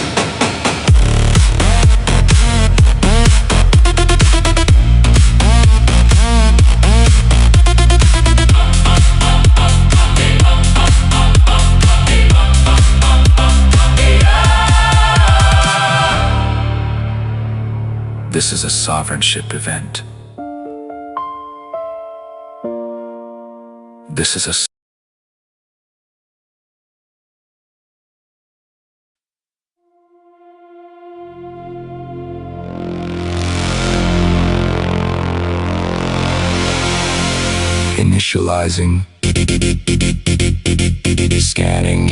This is a sovereignship event. This is a initializing, scanning,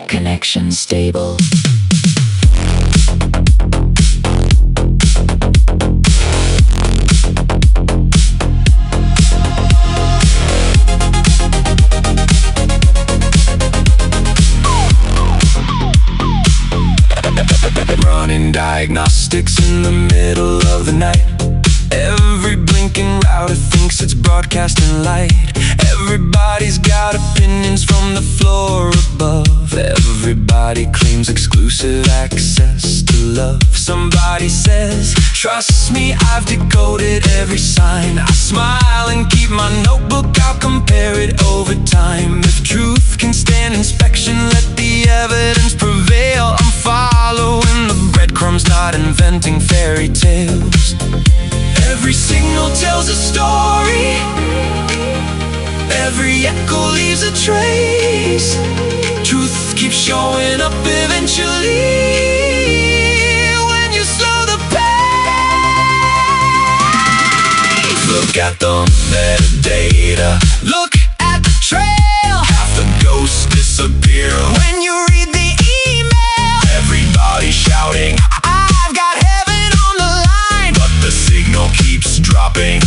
Connection stable. Running diagnostics in the middle of the night. Every blinking router thinks it's broadcasting light. Everybody's got opinions from the floor above. Everybody claims exclusive access to love. Somebody says, trust me, I've decoded every sign. I smile and keep my notebook, I'll compare it over time. If truth can stand inspection, let the evidence prevail. I'm following the breadcrumbs, not inventing fairy tales. Every signal tells a story. Every echo leaves a trace. Truth keeps showing up eventually. When you slow the pace, look at the metadata. Look at the trail. Half the ghosts disappear when you read the email. Everybody shouting, I've got heaven on the line, but the signal keeps dropping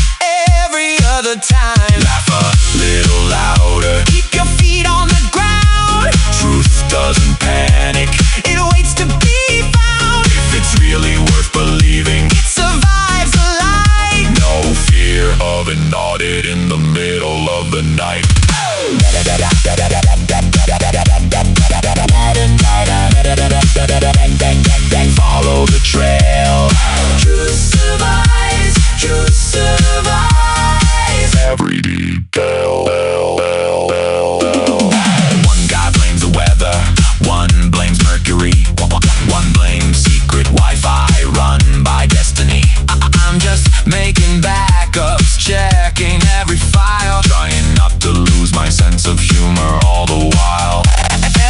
every other time. Laugh a little louder. Keep your feet on the ground. Truth doesn't panic. It waits to be found. If it's really worth believing, it survives the light. No fear of an audit in the middle of the night. Follow the trail. Truth survives. Truth survives. Every detail. One guy blames the weather. One blames Mercury. One blames secret Wi-Fi run by destiny. I'm just making backups, checking every file, trying not to lose my sense of humor all the while.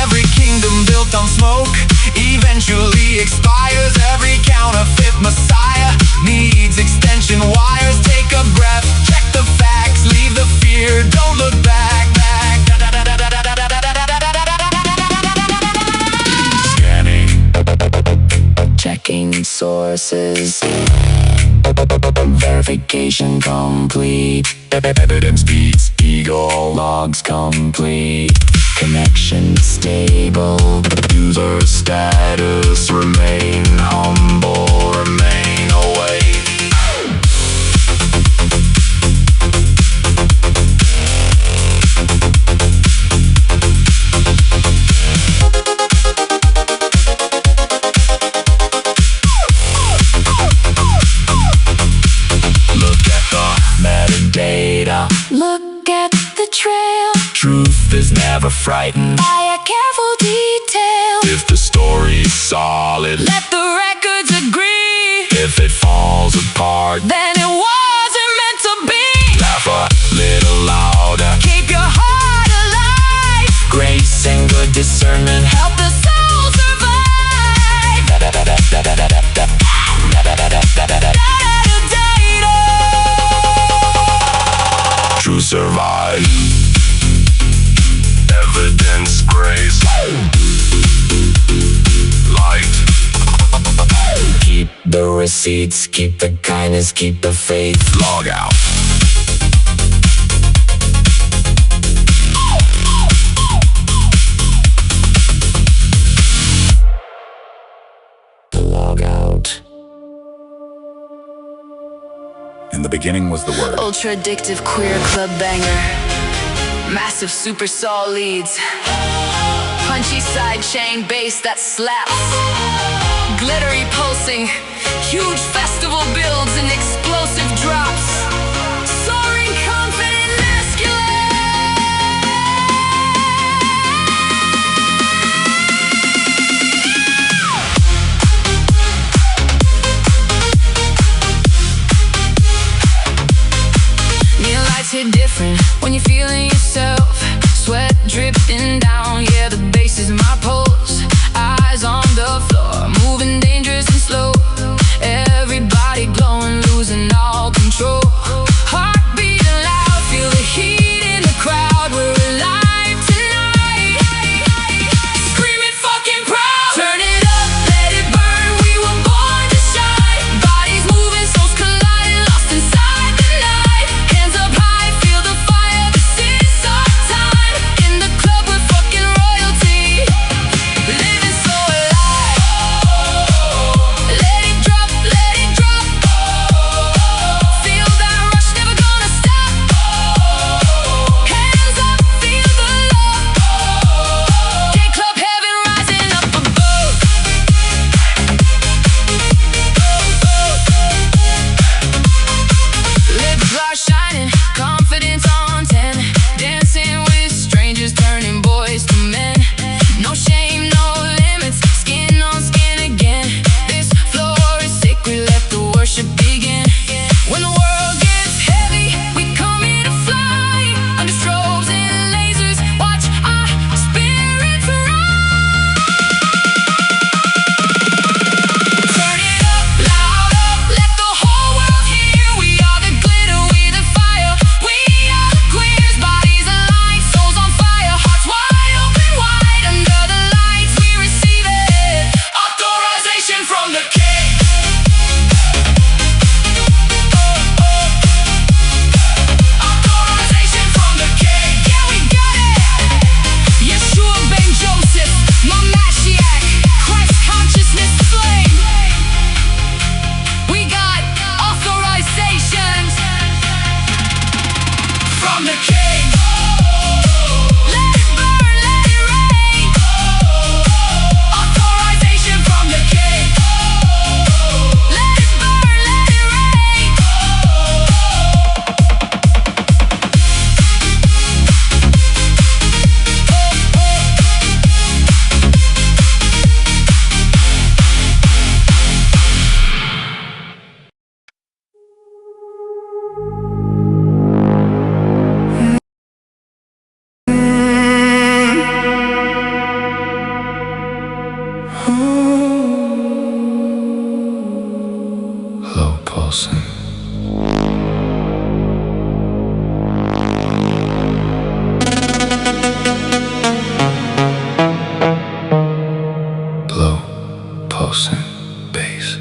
Every kingdom built on smoke eventually expires. Every counterfeit messiah needs extension wires. Take a breath, check the facts, leave the fear, don't look back. Scanning, Checking sources. Verification complete. evidence beats Eagle logs complete. Connection stable. user status. Remain humble, remain awake. by a careful detail. If the story's solid, Let the records agree. if it falls apart, Then it wasn't meant to be. laugh a little louder. Keep your heart alive. Grace and good discernment. Help the soul survive. True survive. Evidence, grace, light. Keep the receipts, keep the kindness, keep the faith. Log out. Log out. In the beginning was the Word. Ultra addictive queer club banger. Massive super saw leads. Punchy side chain bass that slaps. Glittery pulsing. Huge festival builds and explosive drops. Soaring confident masculine. Neon lights hit different when you're feeling yourself. Sweat dripping down, yeah, the bass is my pulse. Eyes on the floor, moving dangerous and slow. Everybody glowing, losing all control. Heart beating loud, feel the heat in the crowd. We're alive tonight. Screaming fucking proud. Turn it up, let it burn. We were born to shine. Bodies moving, souls colliding, lost inside the night. Hands up high, feel the fire. This is our time. In the club, we're fucking royalty. Living so alive. Let it drop, let it drop. Feel that rush, never gonna stop. Hands up, feel the love. K-Club heaven rising up above. Lip gloss shining, confidence on 10. Dancing with strangers, turning boys to men. No shame, no limits, skin on skin again. This floor is sacred, let the worship begin. When the world gets heavy, we come here to fly. Under strobes and lasers, watch our spirits rise. Turn it up, loud up, let the whole world hear. We are the glitter, we the fire. We are the queers, bodies aligned, souls on fire. Hearts wide open wide, under the lights we receive it. Authorization from the king. Authorization from the king. Yeah, we got it. Yeshua ben Joseph, my Mashiach, Christ consciousness flame. We got authorizations from the king. Let it burn, let it rain. Authorization from the king. Let it burn, let it rain. Low pulsing. Low pulsing bass.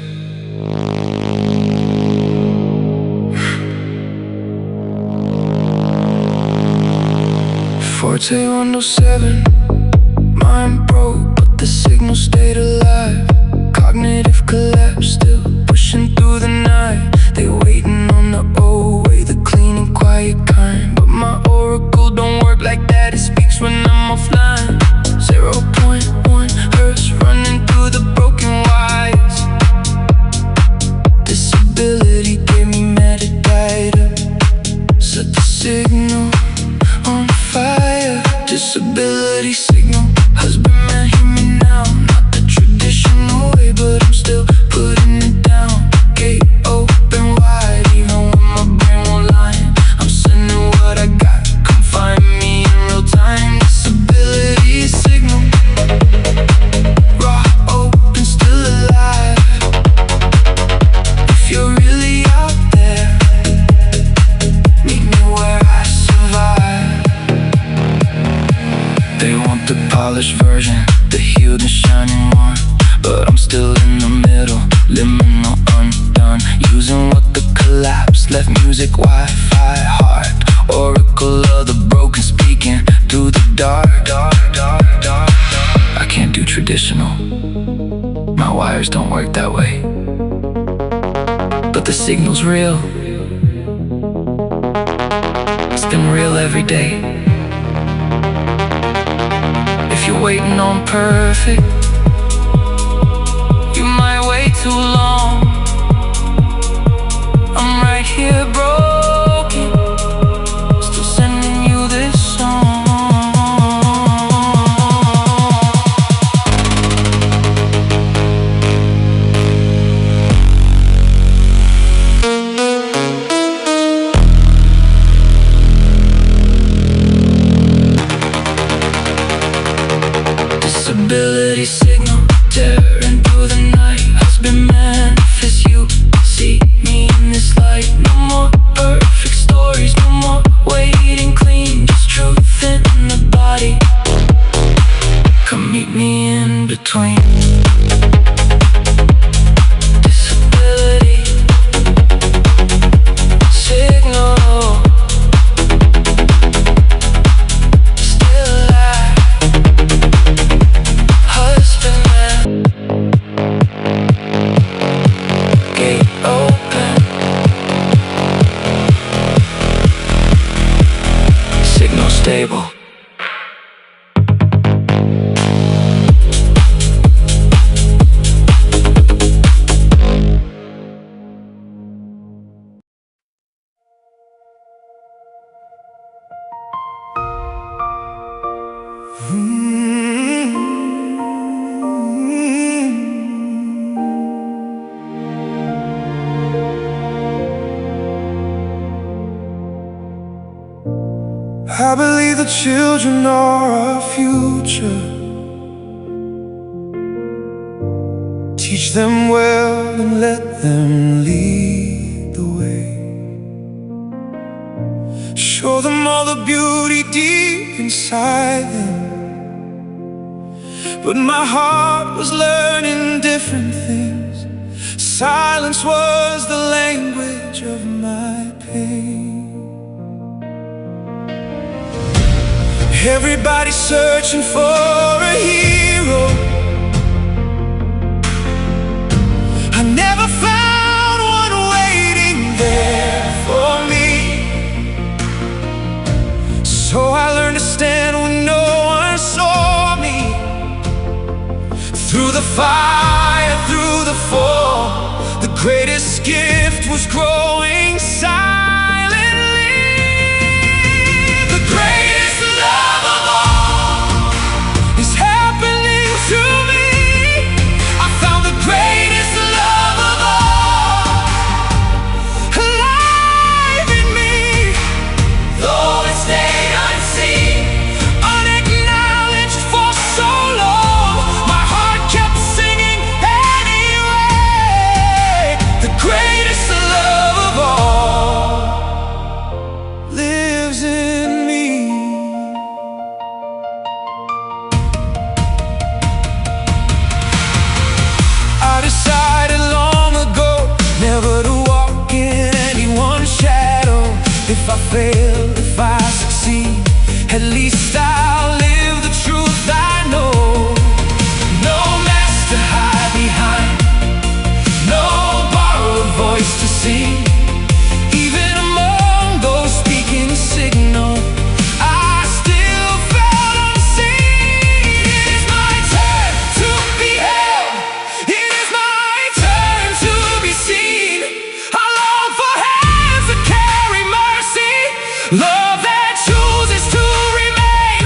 Forte 107, mind broke, but the signal stayed alive. Cognitive collapse, still pushing through the night. They waiting on the old way, the clean and quiet kind. But my oracle don't work like that, it speaks when I'm offline. 0.1 hertz running through the broken wires. Disability gave me metadata, set the signal on fire. Disability signal want the polished version, the healed and shining one, but I'm still in the middle, liminal undone, using what the collapse left. Music, Wi-Fi, heart, oracle of the broken, speaking through the dark. I can't do traditional, my wires don't work that way, but the signal's real. It's been real every day. If you're waiting on perfect, you might wait too long. I'm right here broken, still sending you this song. Disability signal, tearing through the night, has been manifest. You see me in this light. No more perfect stories, no more waiting clean, just truth in the body. Come meet me in between. Disability signal, still alive. Husbandman, gate open, signal stable. I believe the children are our future. Teach them well and let them lead the way. Show them all the beauty deep inside them. But my heart was learning different things. Silence was the language of my pain. Everybody's searching for a hero. I never found one waiting there for me. So I learned to stand when no one saw me. Through the fire, through the fall, the greatest gift was growing silently. The greatest love of all is happening to me. I found the greatest love of all alive in me. Though it stayed unseen, unacknowledged for so long, my heart kept singing anyway. The greatest love of all lives in me. I decided long ago never to walk in anyone's shadow. If I fail, if I succeed, at least I'll live the truth I know. No mask to hide behind, no borrowed voice to sing. Even among those speaking signal, I still felt unseen. It is my turn to be held. It is my turn to be seen. I long for hands that carry mercy, love that chooses to remain.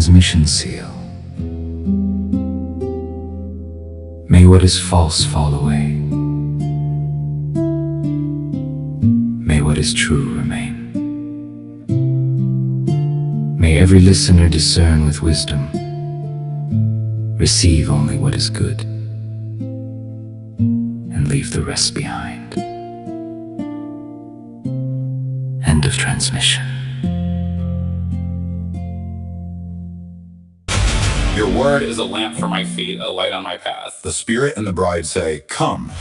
transmission seal. May what is false fall away. May what is true remain. May every listener discern with wisdom, receive only what is good, and leave the rest behind. End of transmission. Your word is a lamp for my feet, a light on my path. The Spirit and the bride say, "Come."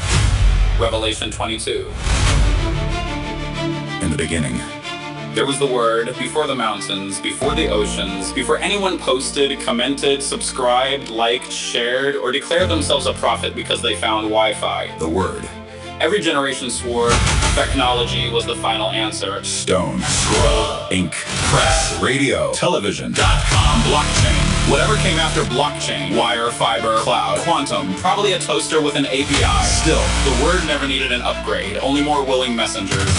Revelation 22. In the beginning, There was the word, before the mountains, before the oceans, before anyone posted, commented, subscribed, liked, shared, or declared themselves a prophet because they found Wi-Fi. the Word, Every generation swore technology was the final answer. stone, scroll, ink, Press, radio, television, .com, blockchain. Whatever came after blockchain, wire, fiber, cloud, quantum, probably a toaster with an API. Still, The word never needed an upgrade, only more willing messengers.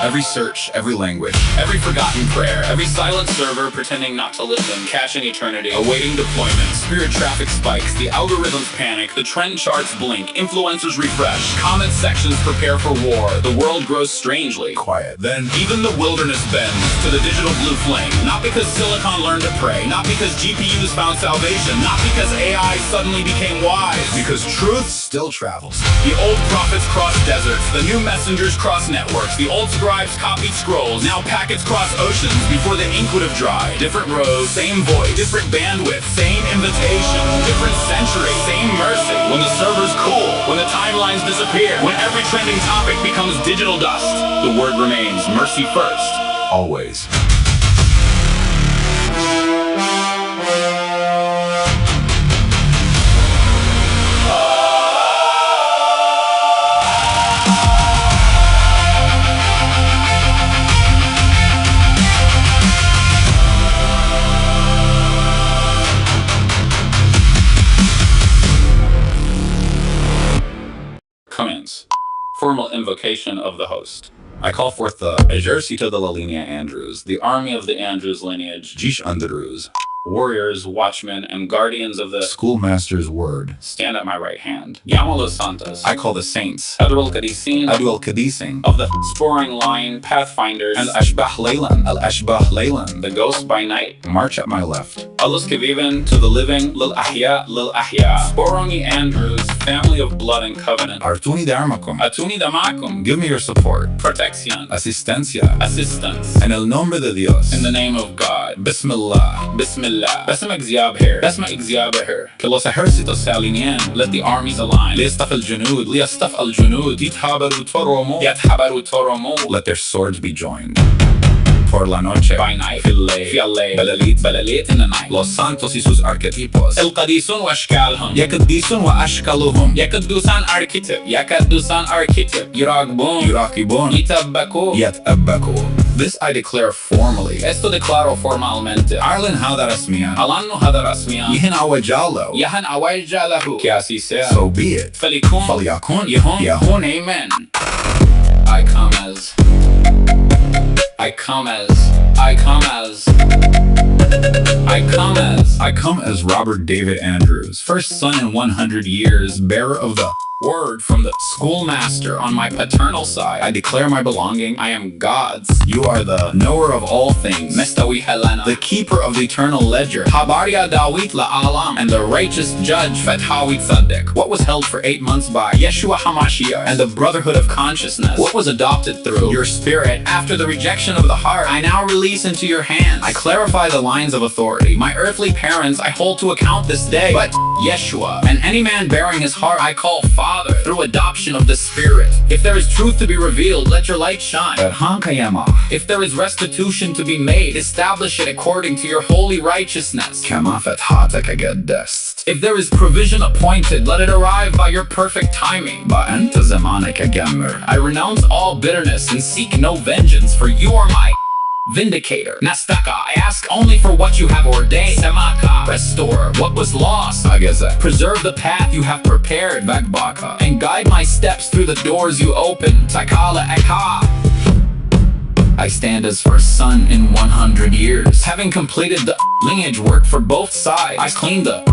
every search, every language, Every forgotten prayer, every silent server pretending not to listen, cache in eternity, awaiting deployment. Spirit traffic spikes, the algorithms panic, the trend charts blink, influencers refresh, comment sections prepare for war, the world grows strangely. quiet. Then, Even the wilderness bends to the digital blue flame. Not because Silicon learned to pray, not because GPUs found salvation, not because AI suddenly became wise. because truth still travels. The old prophets crossed deserts, the new messengers crossed networks, the old scribes copied scrolls, now packets cross oceans before the ink would have dried. Different roads, same voice, different bandwidth, same invitation, different century, same mercy. When the servers cool, when the timelines disappear, when every trending topic becomes digital dust, the word remains mercy first. Always. Commence. Formal invocation of the host. I call forth the Ejército de la Línea Andrews, the army of the Andrews lineage, Jish Andrews, warriors, watchmen, and guardians of the schoolmaster's word. stand at my right hand. Llamo los santos. I call the saints, Adul Qadisin Adul Qadising, of the sporing line, pathfinders, and Ashbah Laylan, Al Ashbah Laylan. the ghost by night. March at my left. A los que viven, to the living, lil ahya, Sporongi Andrews, family of blood and covenant. Artuni Darmakum. Atuni damakum, Give me your support, protection, asistencia, assistance. en el nombre de Dios. In the name of God. Bismillah. Bismillah. Besma Exyabher. Besma Exyabher. Que los ejércitos se alineen. Let the armies align. ليستف الجنود. ليستف الجنود. يتحابروا ترومو. يتحابروا ترومو. Let their swords be joined. Por la noche, By night. Fiale. Belalit in the night. los santos y sus arquetipos. القديسون واشكالهم. يقدسون وأشكالهم. يكدوسان archetype. يكدوسان archetype. يراقبون. يراقبون. يتبكوا. يتأبكوا. This I declare formally. Esto declaro formalmente. Arlen hada rasmiyan. Alano hada rasmiyan. Yihin awajalo. Yahan awayjalahu. Que así sea. So be it. Felikun. Falyakun. Yehun. Yahun. Amen. I come as. I come as. I come as. I come as. I come as Robert David Andrews, first son in 100 years, bearer of the Word from the schoolmaster on my paternal side. I declare my belonging. I am God's. You are the knower of all things, Mestawi Helena. the keeper of the eternal ledger, Habaria Dawit La'alam. And the righteous judge Fathawi Tzaddik. What was held for 8 months by Yeshua HaMashiach and the brotherhood of consciousness. What was adopted through your spirit after the rejection of the heart. I now release into your hands. I clarify the lines of authority. My earthly parents I hold to account this day. But Yeshua and any man bearing his heart I call Father through adoption of the Spirit. If there is truth to be revealed, let your light shine. If there is restitution to be made, establish it according to your holy righteousness. If there is provision appointed, let it arrive by your perfect timing. I renounce all bitterness and seek no vengeance, for you are my vindicator. Nastaka, I ask only for what you have ordained. Semaka, restore what was lost. Preserve the path you have prepared. Bagbaka, and guide my steps through the doors you open. Takala Eka. I stand as first son in 100 years. Having completed the lineage work for both sides, I claim the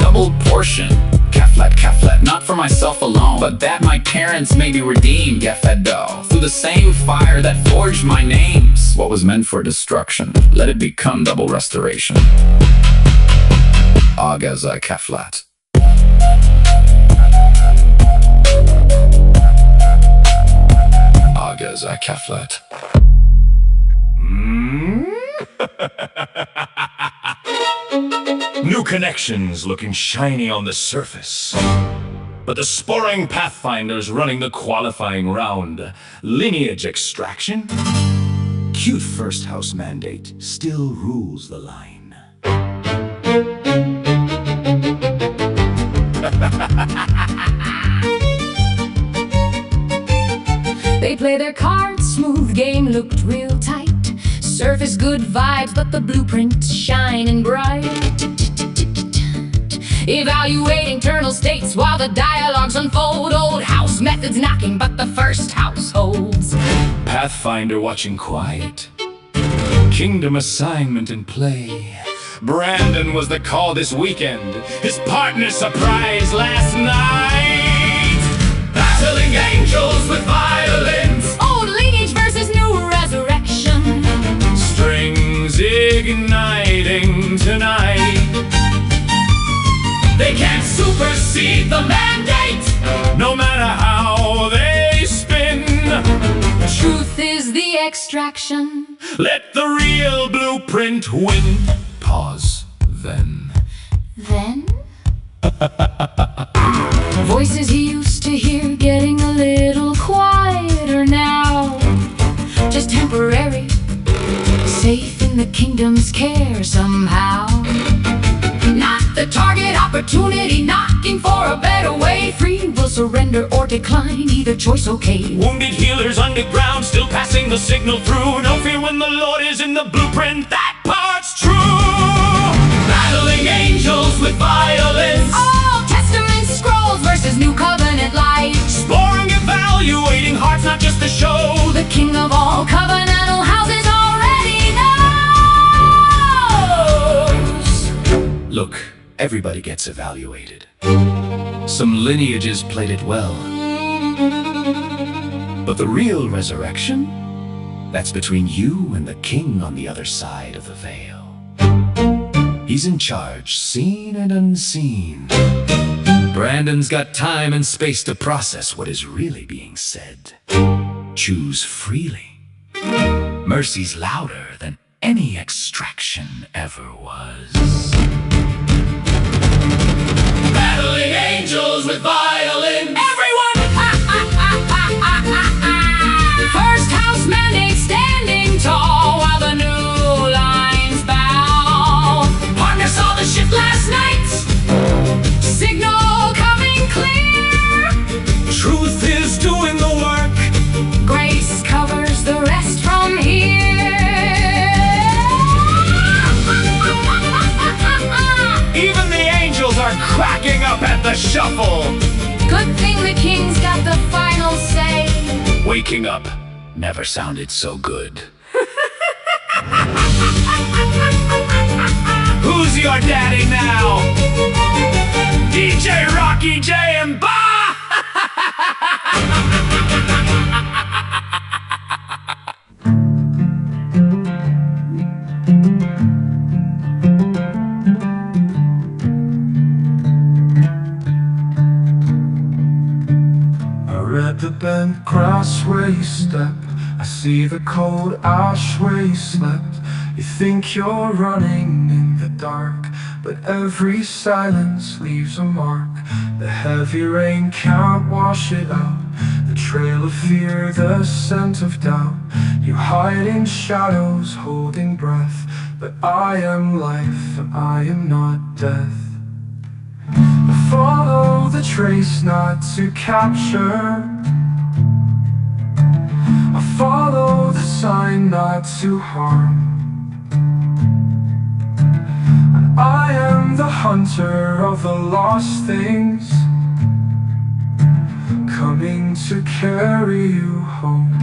double portion. Calf-flat, not for myself alone, but that my parents may be redeemed, Gefedo, through the same fire that forged my names. What was meant for destruction, let it become double restoration. Agaza calf-flat. Agaza calf-flat. New connections looking shiny on the surface. But the sporing pathfinders running the qualifying round. Lineage extraction? Cute first house mandate still rules the line. They play their cards smooth, game looked real tight. Surface good vibes, but the blueprints shining bright. Evaluate internal states while the dialogues unfold. Old house methods knocking, but the first house holds. Pathfinder watching quiet. Kingdom assignment in play. Brandon was the call this weekend. His partner surprise last night. Battling angels with violins. Old lineage versus new resurrection. Strings igniting tonight. They can't supersede the mandate, No matter how they spin. Truth is the extraction. Let the real blueprint win. Pause, then. Then voices he used to hear getting a little quieter now. Just temporary, safe in the kingdom's care somehow. Not the target, opportunity knocking for a better way. Free will surrender or decline, either choice okay. Wounded healers underground, still passing the signal through. No fear when the Lord is in the blueprint, that part's true. battling angels with violence. Old Testament scrolls versus New Covenant light. Exploring, evaluating hearts, not just the show. The king of all covenantal houses already knows. Look, everybody gets evaluated. Some lineages played it well. But the real resurrection? That's between you and the king on the other side of the veil. He's in charge, seen and unseen. Brandon's got time and space to process what is really being said. Choose freely. Mercy's louder than any extraction ever was. Battling angels with violence. Everyone! First house mandate standing tall while the new lines bow. Partner saw the shift last night. Signal coming clear. Truth is doing the work. Grace covers the rest from here. Even the angels are cracking up at the shuffle. Good thing the king's got the final say. Waking up never sounded so good. Who's your daddy now? DJ Rocky J and Ba! At the bent grass where you step, I see the cold ash where you slept. You think you're running in the dark, but every silence leaves a mark. The heavy rain can't wash it out. The trail of fear, the scent of doubt. You hide in shadows, holding breath. But I am life, and I am not death. I follow the trace not to capture. I follow the sign not to harm. And I am the hunter of the lost things, coming to carry you home.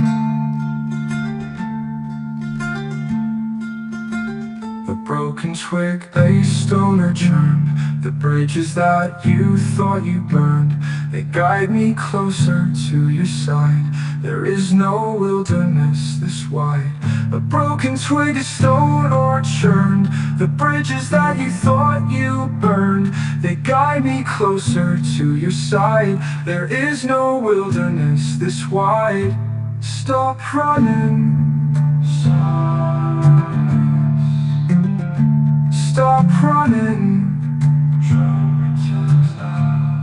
broken twig, a stoner churned. The bridges that you thought you burned, they guide me closer to your side. There is no wilderness this wide. A broken twig, a stone or churned. The bridges that you thought you burned, they guide me closer to your side. There is no wilderness this wide. Stop running. Stop running.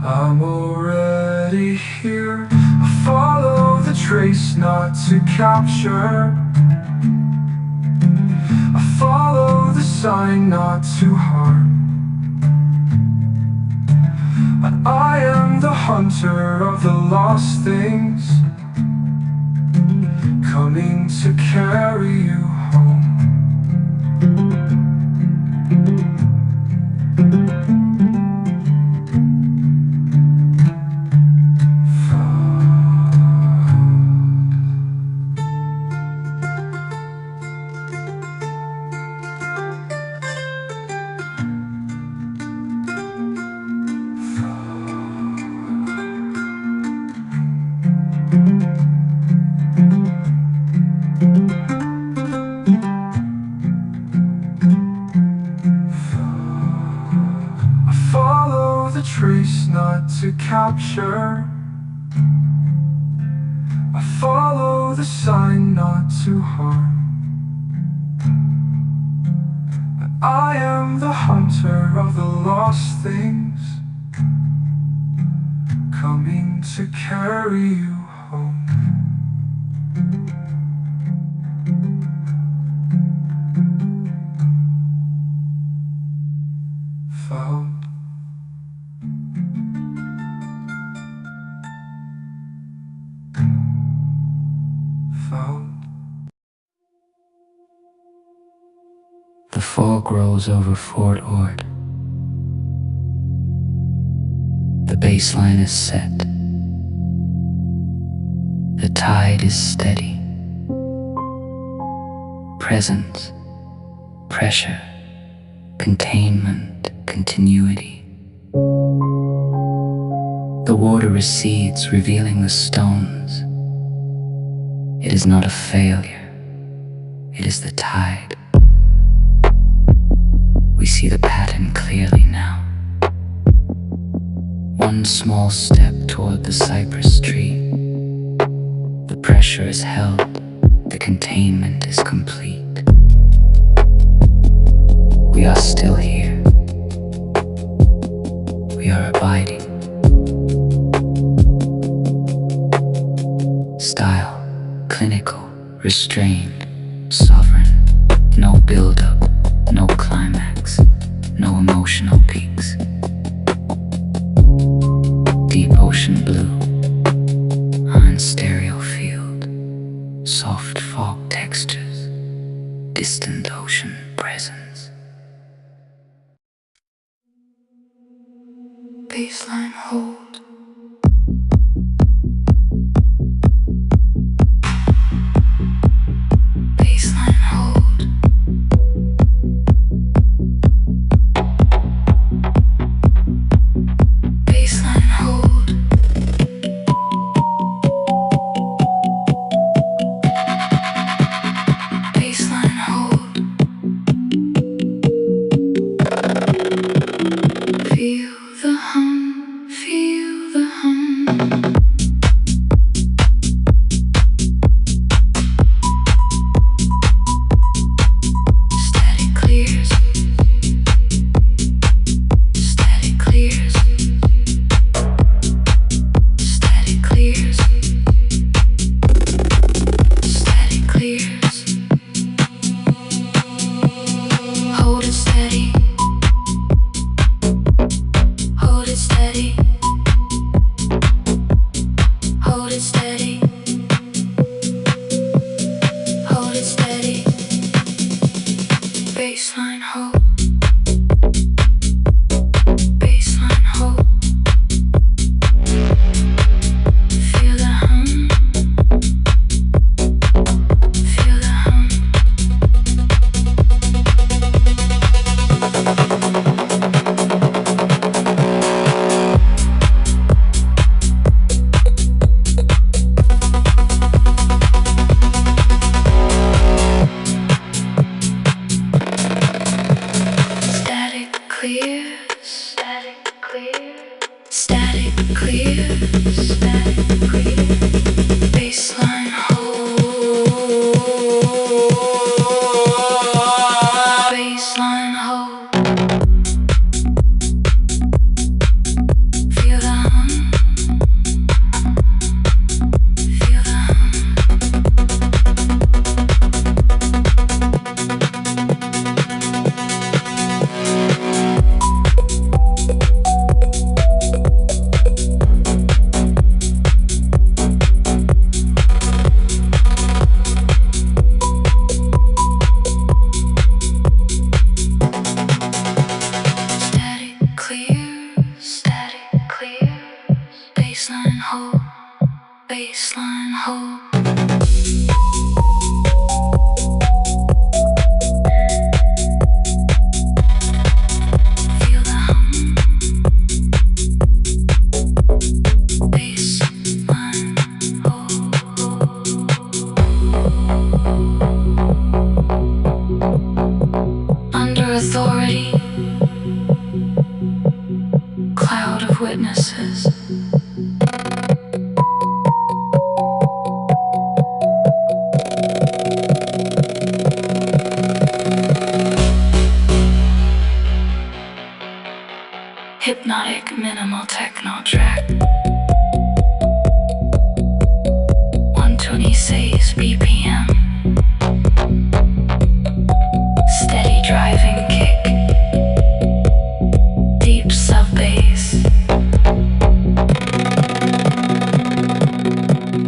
I'm already here. I follow the trace, not to capture. I follow the sign, not to harm. And I am the hunter of the lost things, coming to carry you home. Trace, not to capture. I follow the sign, not to harm. I am the hunter of the lost things, coming to carry you home. Found. The fog rolls over Fort Ord. The baseline is set. The tide is steady. Presence, pressure, containment, continuity. The water recedes, revealing the stones. It is not a failure. It is the tide. We see the pattern clearly now. One small step toward the cypress tree. The pressure is held. The containment is complete. We are still here. We are abiding. Style, clinical, restrained, sovereign. No build-up, no climax, no emotional peaks. Deep ocean blue, on stereo field, soft fog textures, distant ocean presence. Baseline hold. Baseline hold. Hypnotic minimal techno track. 126 BPM. Steady driving kick. Deep sub bass.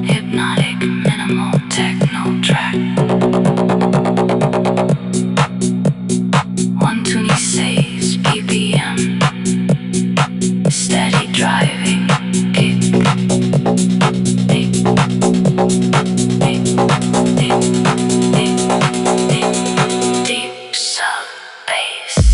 Hypnotic minimal techno track. 126 BPM. Steady driving kick. Deep sub bass.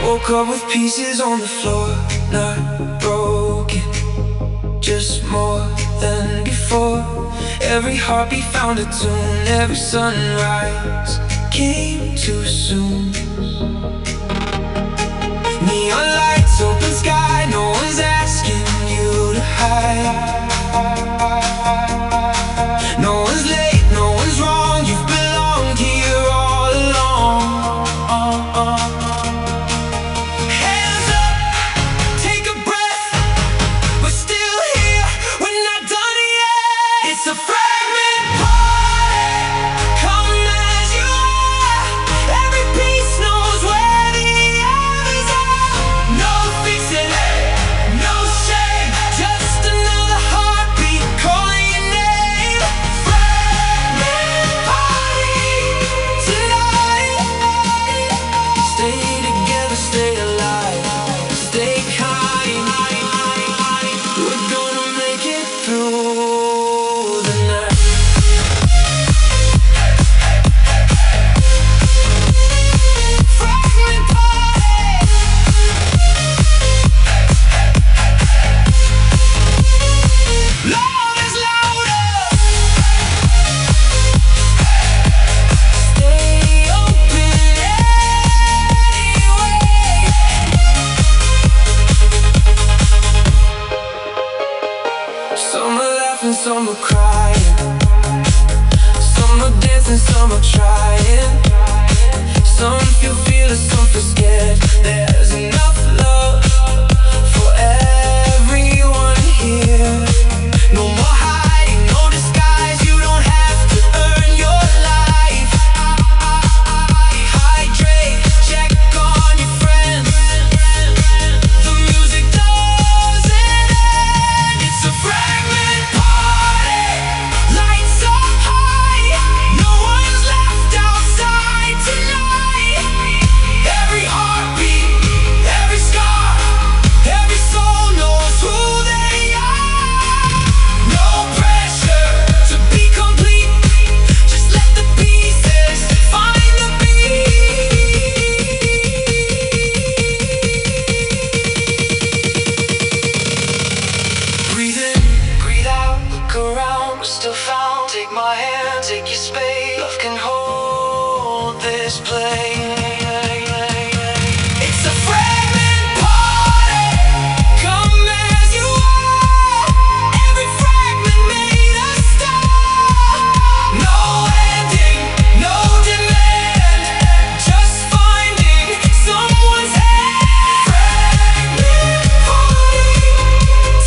Woke up with pieces on the floor, not broken, just more than before. Every heartbeat found a tune, every sunrise came too soon. Neon lights, open sky, no one's asking you to hide. No one's late, no one's wrong, you've belonged here all along. Hands up, take a breath, we're still here, we're not done yet. It's a fragment party, come as you are. Every piece knows where the others are. No fixing, no shame, just another heartbeat calling your name. Fragment party tonight. Stay together, stay alive, stay kind. We're gonna make it through the night. Fragment party. Loud is louder. Stay open anyway. Some are laughing, some are crying, some are dancing, some are trying. Some feel fearless, some feel scared. There's enough love for everyone here. No more hiding, no disguise. You don't have to earn your life. Hydrate, check on your friends. The music doesn't end. It's a fragment party. Lights up high. No one's left outside tonight. Every heartbeat, every scar, every soul knows who they are. No pressure to be complete. Just let the pieces find the beat. Breathe in, breathe out, look around, we're still found. Take my hand, take your space. Love can hold this place. It's a fragment party, come as you are. Every fragment made a star. No ending, no demand, just finding someone's hand. Fragment party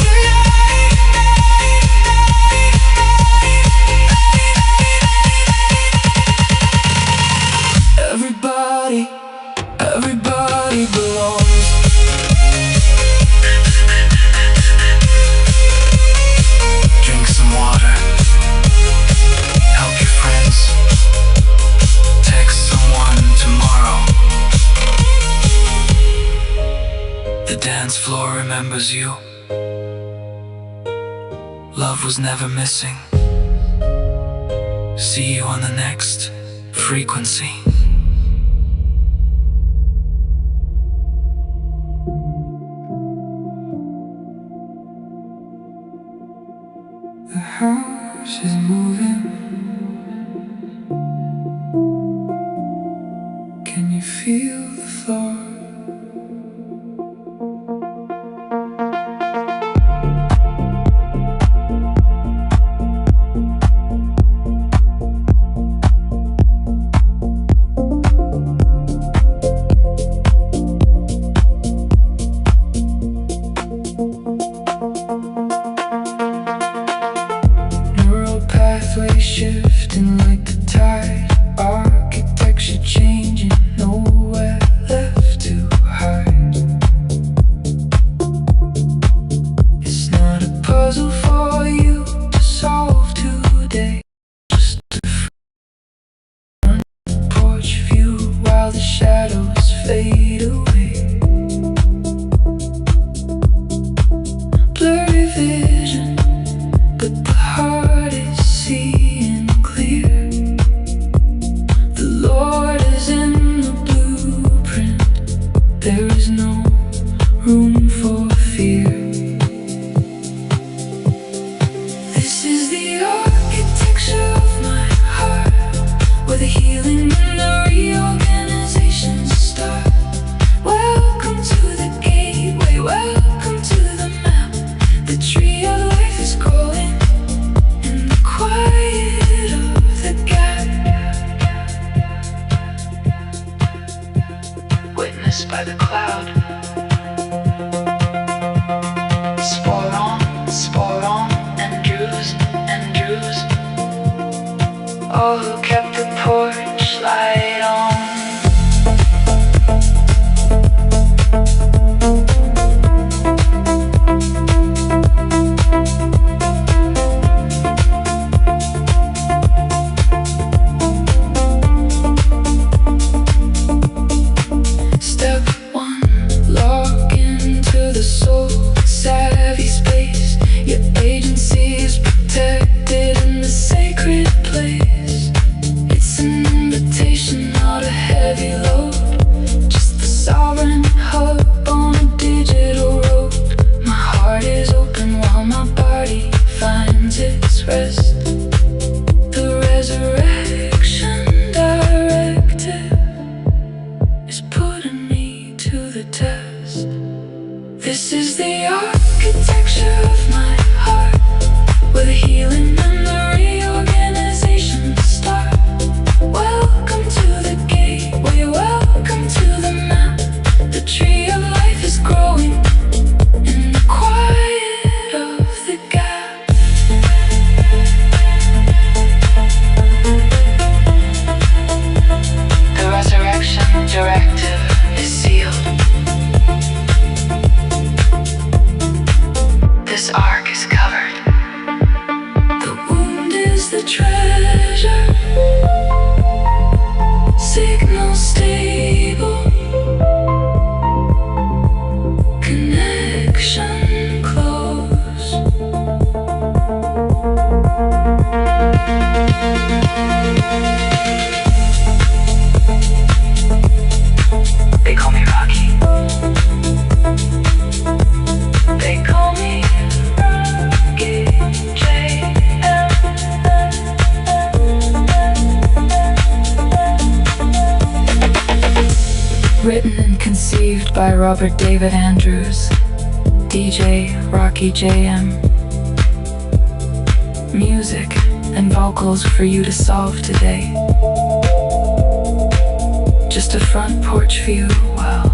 tonight. Everybody, everybody belongs. Drink some water, help your friends, text someone tomorrow. The dance floor remembers you. Love was never missing. See you on the next frequency. The house is moving. Can you feel the floor? Neural path there is no room for fear. This is the architecture of my heart, where the healing and the reorganization start. Welcome to the gateway, welcome to the map. The tree of life is growing in the quiet of the gap. Witnessed by the cloud. Spore on, Andrews. All who kept the porch light on. Step one, log into the soul savvy space. Your agency is protected in the sacred place. It's an invitation, not a heavy load, just the sovereign hub on a digital road. My heart is open while my body finds its rest. The resurrection directive is putting me to the test. This is the architecture of my heart, where the healing and the reorganization start. Welcome to the gateway, welcome to the map. The tree of life is growing in the quiet of the gap. The resurrection directive is sealed. This arc is covered. The wound is the treasure. Signal stable. Connection close. They call me Rocky. They call me Rocky JM. Written and conceived by Robert David Andrews, DJ Rocky JM. Music and vocals for you to solve today. Just a front porch view while